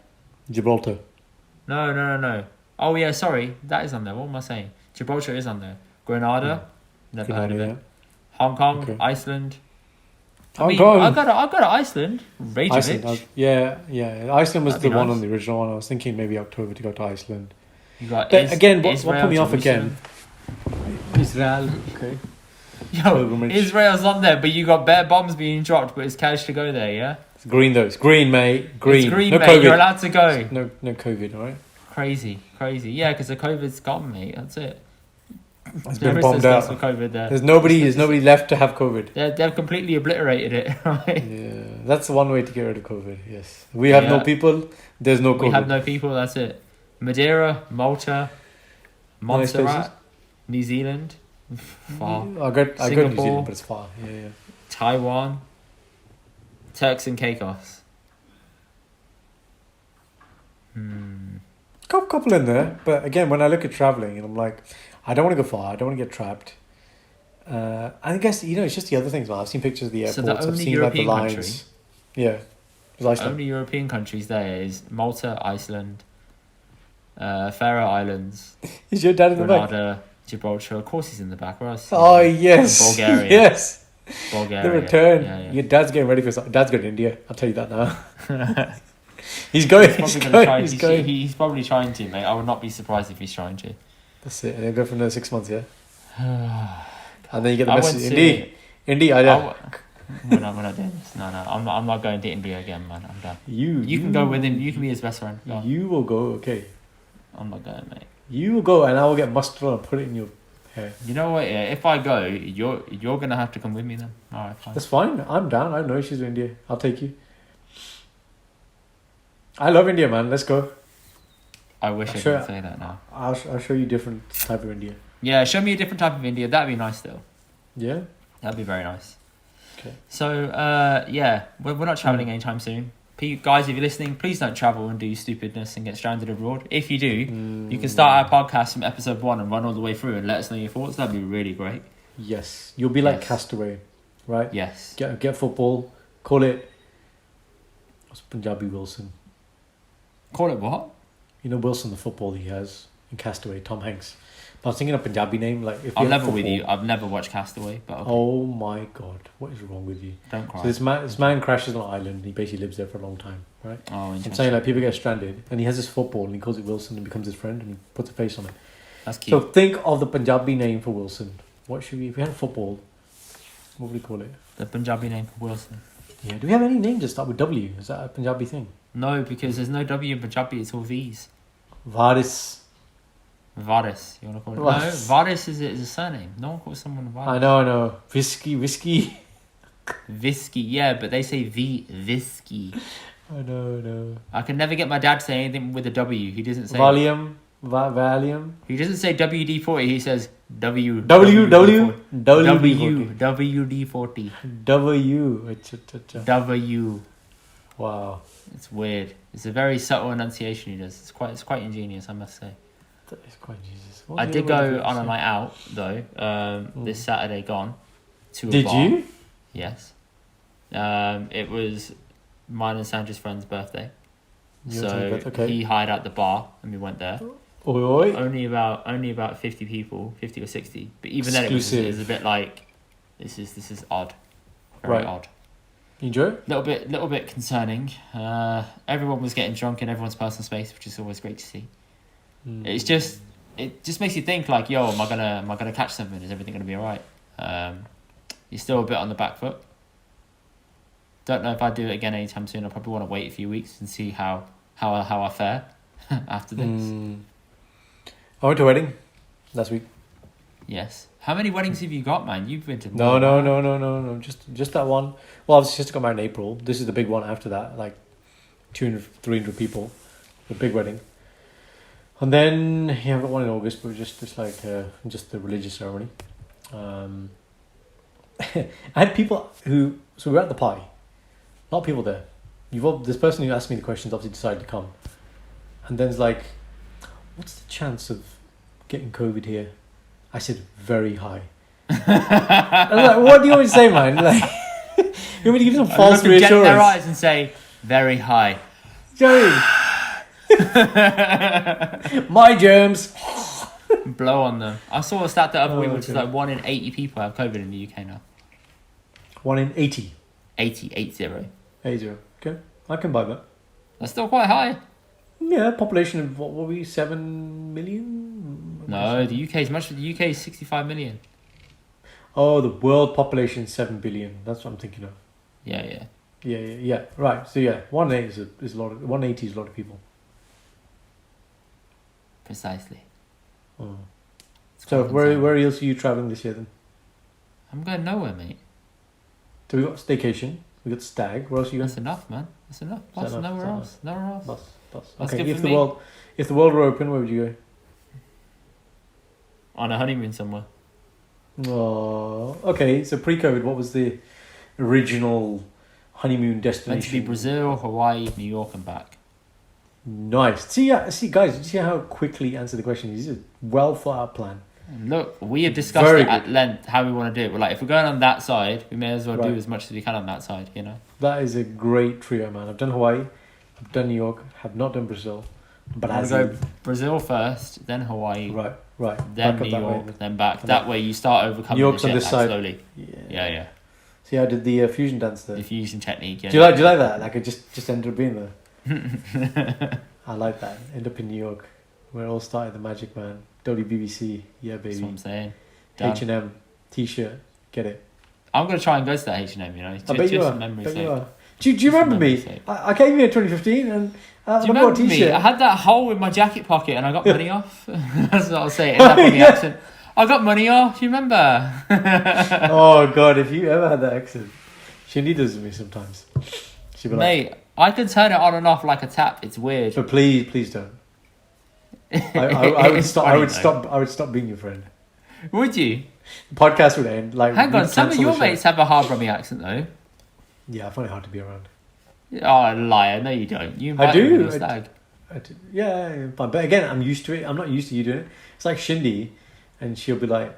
Gibraltar. No. Oh, yeah, sorry. That is on there. What am I saying? Gibraltar is on there. Grenada. Never heard of it. Yeah. Hong Kong. Okay. Iceland. Hong Kong. I got to Iceland. Reykjavik. Iceland. Yeah. Iceland was That'd be the one nice. on the original one. I was thinking maybe October to go to Iceland. You got But again, what Israel, put me off Jerusalem. again? Israel. Okay. Yo, Pilgrimage. Israel's on there, but you got bare bombs being dropped, but it's cash to go there, yeah? It's green though. It's green, mate. Green. It's green, no mate. COVID. You're allowed to go. No COVID, all right? Crazy. Yeah, because the COVID's gone, mate. That's it. It's There been is bombed no out. space for COVID there. There's nobody left to have COVID. They've completely obliterated it, right? Yeah, that's one way to get rid of COVID. Yes, we have no Yeah. people. There's no COVID. We have no people, that's it. Madeira, Malta, Nice Montserrat, places. New Zealand, far. I got New Singapore. Zealand, but it's far. Yeah. Taiwan, Turks and Caicos. Couple in there, but again, when I look at traveling, and I'm like, I don't want to go far. I don't want to get trapped. I guess it's just the other things. Man, I've seen pictures of the airports. So the I've only seen European like the country- lines. Yeah, it's Iceland. Only European countries there is Malta, Iceland, Faroe Islands, Is your dad in the back? Grenada, Gibraltar. Of course, he's in the back. Where else? Oh yes, Bulgaria. yes. Bulgaria. The return. Yeah. Your dad's getting ready for something. Dad's going to India. I'll tell you that now. He's going. He's He's probably going. gonna try. He's going. He's probably trying to, mate. I would not be surprised if he's trying to. That's it. And then go for another 6 months, yeah. And then you get the I message. went to- Indy, We're not doing this. No. I'm not going to India again, man. I'm done. You can go with him. You can be his best friend. Go on. You will go. Okay. I'm not going, mate. You will go, and I will get mustard on and put it in your hair. You know what? Yeah, if I go, you're gonna have to come with me then. All right, fine. That's fine. I'm down. I have no issues with India. I'll take you. I love India, man. Let's go. I wish I Sure. could say that now. I'll show you different type of India. Yeah, show me a different type of India. That'd be nice, though. Yeah. That'd be very nice. Okay. So, yeah, we're not traveling anytime soon. Guys, if you're listening, please don't travel and do stupidness and get stranded abroad. If you do, you can start our podcast from episode 1 and run all the way through and let us know your thoughts. That'd be really great. Yes, you'll be like Yes. Castaway, right? Yes. Get football. Call it. What's Punjabi Wilson? Call it what? You know Wilson, the football he has in Castaway, Tom Hanks. But I was thinking a Punjabi name, like if I'm you had level with football- you. I've never watched Castaway, but okay. Oh my god, what is wrong with you? Don't cry. So this man crashes on an island. And he basically lives there for a long time, right? Oh, I'm interesting. saying like people get stranded, and he has this football, and he calls it Wilson, and becomes his friend, and he puts a face on it. That's cute. So think of the Punjabi name for Wilson. What should we? If we had a football, what would we call it? The Punjabi name for Wilson. Yeah. Do we have any names that start with W? Is that a Punjabi thing? No, because there's no W in Punjabi. It's all V's. Varis. Varis, you want to call it? Varis. No, Varis is a surname. No one calls someone Varis. I know. Whiskey. Visky, yeah, but they say Visky. I know. I can never get my dad to say anything with a W. He doesn't say Valium. Valium. He doesn't say WD-40. He says W. WD-40. WD-40. W. W. Wow. It's weird. It's a very subtle enunciation he does. It's quite ingenious, I must say. That is quite Jesus. I did go on a night out though. This Saturday gone to a Did bar. you? Yes. It was mine and Sandra's friend's birthday. Your So turn, okay. he hired out the bar and we went there. Oi. Only about 50 people, 50 or 60. But even then it was Exclusive. a bit like this is odd. Very Right. odd. You enjoy it? Little bit concerning. Everyone was getting drunk in everyone's personal space, which is always great to see. It just makes you think like, yo, am I gonna catch something? Is everything gonna be alright? You're still a bit on the back foot. Don't know if I do it again anytime soon. I probably want to wait a few weeks and see how I fare after this. I went to a wedding last week. Yes. How many weddings have you got, man? You've been to No. Just that one. Well, I was just got married in April. This is the big one after that, like 200, 300 people, the big wedding. And then I've got one in August, but just the religious ceremony. I had people so we were at the party. A lot of people there. This person who asked me the questions obviously decided to come. And then it's like, what's the chance of getting COVID here? I said, very high. I was like, what do you want me to say, man? Like, you want me to give some false reassurance? Get in their eyes and say, very high. Joey. My germs. Blow on them. I saw a stat the other week, which is like 1 in 80 people have COVID in the UK now. 1 in 80? 80. 80. Okay. I can buy that. That's still quite high. Yeah, population of, what were we, 7 million? No, the UK is much. The UK is 65 million. Oh, the world population is 7 billion. That's what I'm thinking of. Yeah. Yeah. Right. So yeah, 180 is a lot. 180 is a lot of people. Precisely. Oh. So where else are you traveling this year then? I'm going nowhere, mate. So we got staycation. We got stag. Where else are you going? That's enough, man. That's enough. Plus, nowhere else. Plus. That's Okay. good If for the me. world were open, where would you On a honeymoon somewhere. go? Oh, okay. So pre-COVID, what was the original honeymoon destination? Meant to be Brazil, Hawaii, New York, and back. Nice. See, guys. Did you see how quickly you answered the question? This is a well thought out plan. Look, we have discussed Very it at length how we want to do it. We're like, if we're going on that side, we may as well do Right. as much as we can on that side, you know? That is a great trio, man. I've done Hawaii, I've done New York, have not done Brazil, but I'm as going to go Brazil first, then Hawaii, right, then back up New that York, way. then back. That way you start overcoming New York's the on jet this lag side. slowly. Yeah. Yeah. See, I did the fusion dance there. The fusion technique. Yeah. Do you like that? Like, I just ended up being there. I like that. End up in New York, where it all started. The Magic Man, WBBC, yeah, That's what baby. I'm saying. Done. H&M T-shirt, get it. I'm going to try and go to that H&M, you know? I bet you are. Memory Bet sake. you are. Do you remember me? memory's sake. I came here in 2015 and Do I you bought a remember me? T-shirt. I had that hole in my jacket pocket and I got money off. That's what I'll say. In that funny accent. I got money off. Do you remember? Oh God, if you ever had that accent, Shindy does with me sometimes. She'd be like, Mate, I can turn it on and off like a tap. It's weird. but please don't. I would stop. I would stop being your friend. Would you? The podcast would end. Like, Hang on, we'd some of cancel your the show. mates have a hard Brummie accent though. Yeah, I find it hard to be around. Oh, liar! No, you don't. You invite I do. me to your stag. Yeah, fine. But again, I'm used to it. I'm not used to you doing it. It's like Shindy, and she'll be like,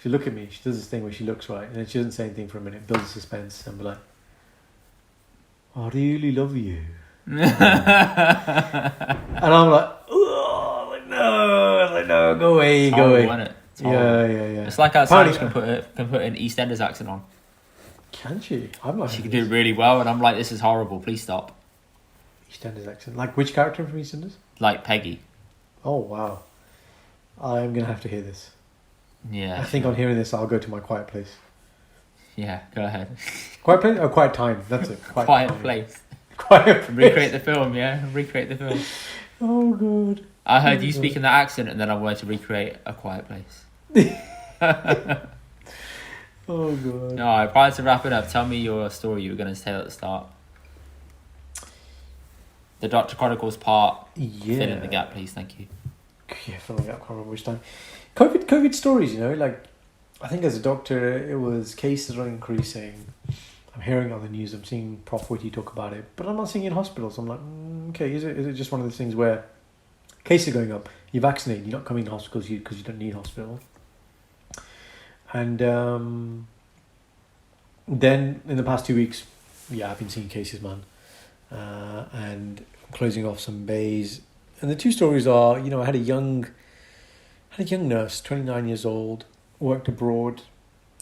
she'll look at me. She does this thing where she looks right, and then she doesn't say anything for a minute, builds a suspense, and be like, "I really love you," and I'm like, "Oh, no, go away, It's go away." horrible, isn't it? It's Yeah. horrible. It's like how Apparently- Sandra can put an EastEnders accent on. Can she? I'm not. She can do it really well, and I'm like, this is horrible. Please stop. EastEnders accent. Like which character from EastEnders? Like Peggy. Oh wow, I'm gonna have to hear this. Yeah. I think on hearing this, I'll go to my quiet place. Yeah. Go ahead. Quiet place or quiet time? That's it. Quiet time. place. Quiet place. Recreate the film. Yeah. Recreate the film. Oh god. I heard you speaking that accent, and then I wanted to recreate A Quiet Place. Oh god. Alright, prior to wrapping up, tell me your story you were going to tell at the start. The Dr Chronicles part. Yeah. Fill in the gap, please. Thank you. Yeah, filling up. Can't remember which time. COVID stories. You know, like I think as a doctor, it was cases are increasing. I'm hearing on the news. I'm seeing Prof Witty talk about it, but I'm not seeing it in hospitals. I'm like, okay, is it just one of those things where cases are going up? You're vaccinated. You're not coming to hospitals because you don't need hospital. And then in the past 2 weeks, yeah, I've been seeing cases, man, and closing off some bays. And the two stories are, you know, I had a young nurse, 29 years old, worked abroad,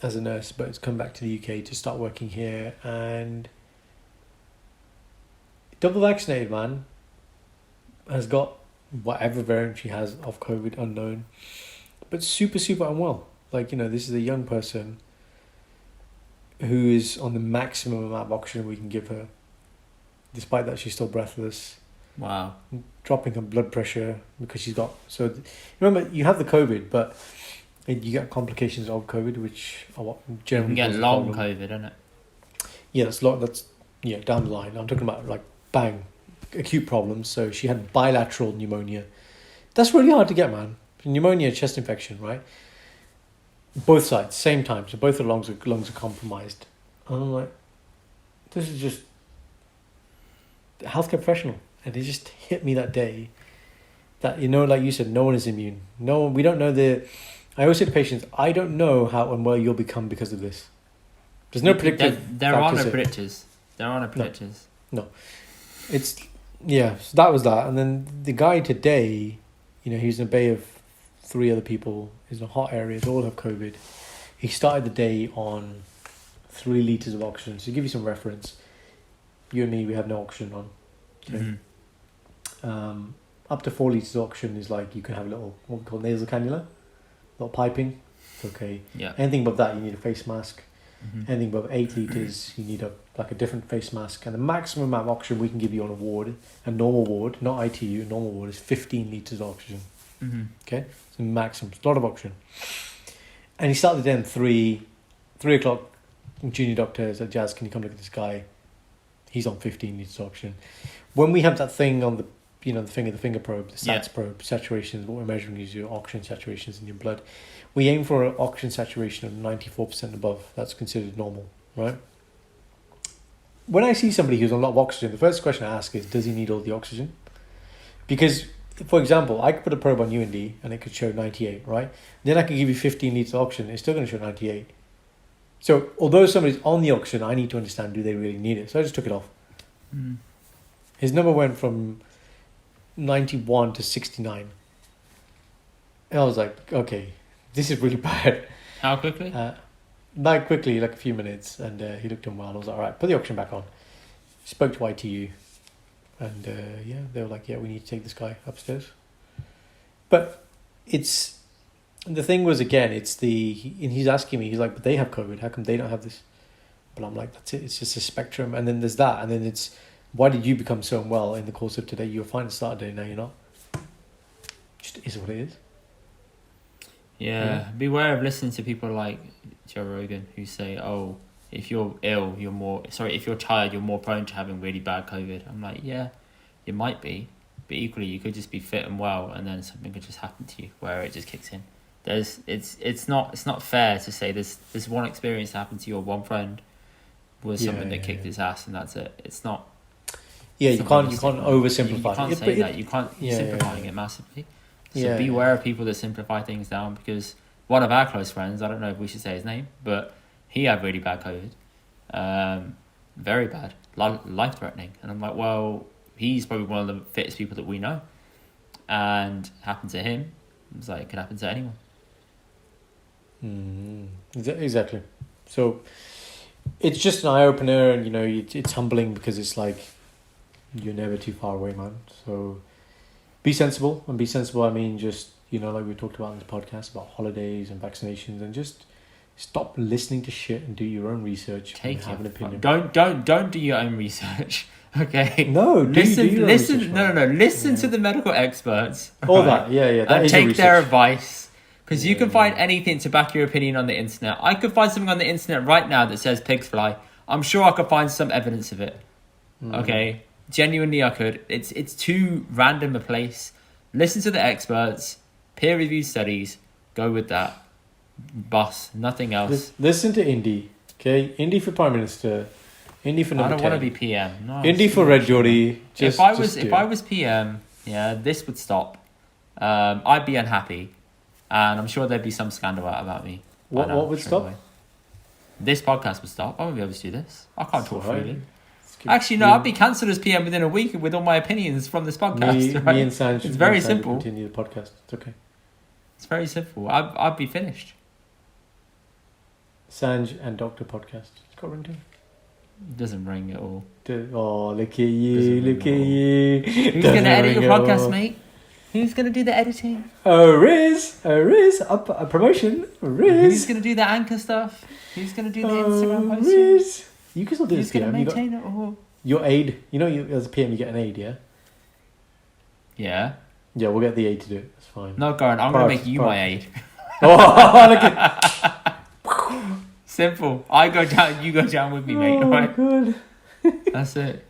as a nurse, but has come back to the UK to start working here, and double vaccinated, man, has got whatever variant she has of COVID, unknown, but super, super unwell. Like, this is a young person who is on the maximum amount of oxygen we can give her. Despite that, she's still breathless. Wow. Dropping her blood pressure because she's got... So, remember, you have the COVID, but you get complications of COVID, which are what generally... You can get long COVID, isn't it? Yeah, that's down the line. I'm talking about, like, bang, acute problems. So she had bilateral pneumonia. That's really hard to get, man. Pneumonia, chest infection, right? Both sides, same time. So both the lungs are compromised. And I'm like, this is just a healthcare professional. And it just hit me that day that, like you said, no one is immune. We don't know I always say to patients, I don't know how unwell you'll become because of this. There's no predictive There are no predictors. There are no predictors. No. It's, so that was that. And then the guy today, he's in a bay of 3 other people. He's in a hot area. They all have COVID. He started the day on 3 litres of oxygen. So to give you some reference, you and me, we have no oxygen on. Okay. Mm-hmm. Up to 4 litres of oxygen is like you can have a little, what we call nasal cannula, little piping. It's okay. Yeah. Anything above that, you need a face mask. Mm-hmm. Anything above 8 litres, you need a different face mask. And the maximum amount of oxygen we can give you on a normal ward, not ITU, a normal ward is 15 litres of oxygen. Mm-hmm. Okay, it's the maximum. It's a lot of oxygen. And he started then 3 o'clock. Junior doctor said, Jazz, can you come look at this guy? He's on 15 litres of oxygen. When we have that thing on the the finger probe, the SATS probe, saturations, what we're measuring is your oxygen saturations in your blood. We aim for an oxygen saturation of 94% above. That's considered normal, right? When I see somebody who's on a lot of oxygen, the first question I ask is, does he need all the oxygen? Because, for example, I could put a probe on you, Indy, and it could show 98, right? Then I can give you 15 litres of oxygen, it's still going to show 98. So, although somebody's on the oxygen, I need to understand, do they really need it? So I just took it off. Mm. His number went from 91 to 69. And I was like, okay, this is really bad. How quickly? Not quickly, like a few minutes. And he looked unwell. I was like, all right, put the oxygen back on. Spoke to ITU. And they were like, yeah, we need to take this guy upstairs. But the thing was, again, and he's asking me, he's like, but they have COVID. How come they don't have this? But I'm like, that's it. It's just a spectrum. And then there's that. And then it's, why did you become so unwell in the course of today? You were fine at the start of the day, now you're not. Just is what it is. Yeah. Beware of listening to people like Joe Rogan who say, oh, if you're ill, if you're tired, you're more prone to having really bad COVID. I'm like, yeah, you might be. But equally, you could just be fit and well, and then something could just happen to you where it just kicks in. It's not fair to say this one experience that happened to your one friend was something that kicked his ass, and that's it. It's not. Yeah, you can't oversimplify. You can't say that. You can't simplifying it massively. So beware of people that simplify things down, because one of our close friends, I don't know if we should say his name, but he had really bad COVID, very bad, life threatening, and I'm like, well, he's probably one of the fittest people that we know, and happened to him. It's like it could happen to anyone. Exactly. So it's just an eye opener, and it's humbling, because it's like you're never too far away, man. So be sensible, and be sensible. I mean, just like we talked about in this podcast about holidays and vaccinations, and just stop listening to shit and do your own research. Have an opinion. Don't do your own research. Okay. No. Listen Listen to the medical experts. All that. Yeah. And take their advice. Because you can find anything to back your opinion on the internet. I could find something on the internet right now that says pigs fly. I'm sure I could find some evidence of it. Okay? Genuinely, I could. It's too random a place. Listen to the experts. Peer-reviewed studies. Go with that. Boss. Nothing else. Listen to Indy. Okay? Indy for Prime Minister. Indy for number 10. I don't want to be PM. No, Indy for Red Geordie. If I was PM, this would stop. I'd be unhappy. And I'm sure there'd be some scandal out about me. What would stop? Away. This podcast would stop. I won't be able to do this. I can't talk freely. Actually, no, I'd be cancelled as PM within a week with all my opinions from this podcast. Me and Sanj. It's very simple. Continue the podcast. It's okay. It's very simple. I'd be finished. Sanj and Doctor podcast. It's got ringtone. Doesn't ring at all. Oh, look at you, Doesn't look at ring you. Who's going to edit your podcast, mate? Who's going to do the editing? Oh, Riz, a promotion, Riz. Who's going to do the anchor stuff? Who's going to do the Instagram posts? Riz. You can still do Who's this going to PM. maintain it all? Your aide, you know, as a PM, you get an aide, yeah? Yeah. Yeah, we'll get the aide to do it. That's fine. No, Karan, I'm going to make you my aide. Oh, look at. Simple. I go down, you go down with me, mate. Oh, Right? God. That's it.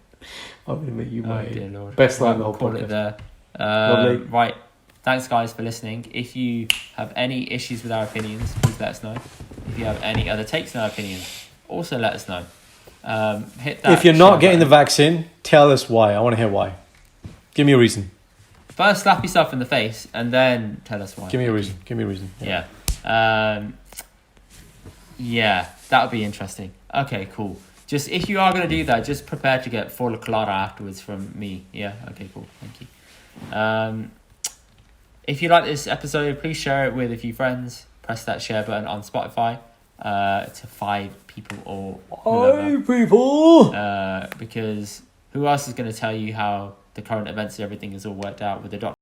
I'm going to make you my Oh, dear aide. Lord. Best line of the We'll whole call it podcast. there. Lovely. Right. Thanks, guys, for listening. If you have any issues with our opinions, please let us know. If you have any other takes on our opinions, also let us know. Hit that. If you're not share getting the button. vaccine, tell us why. I want to hear why. Give me a reason. First, slap yourself in the face, and then tell us why. Give me a reason. Give me a reason. Yeah. Yeah, that would be interesting. Okay, cool. Just if you are going to do that, just prepare to get full clara afterwards from me. Yeah, okay, cool. Thank you. If you like this episode, please share it with a few friends. Press that share button on Spotify to 5 people or whoever. People. Because who else is going to tell you how the current events and everything is all worked out with the doctor?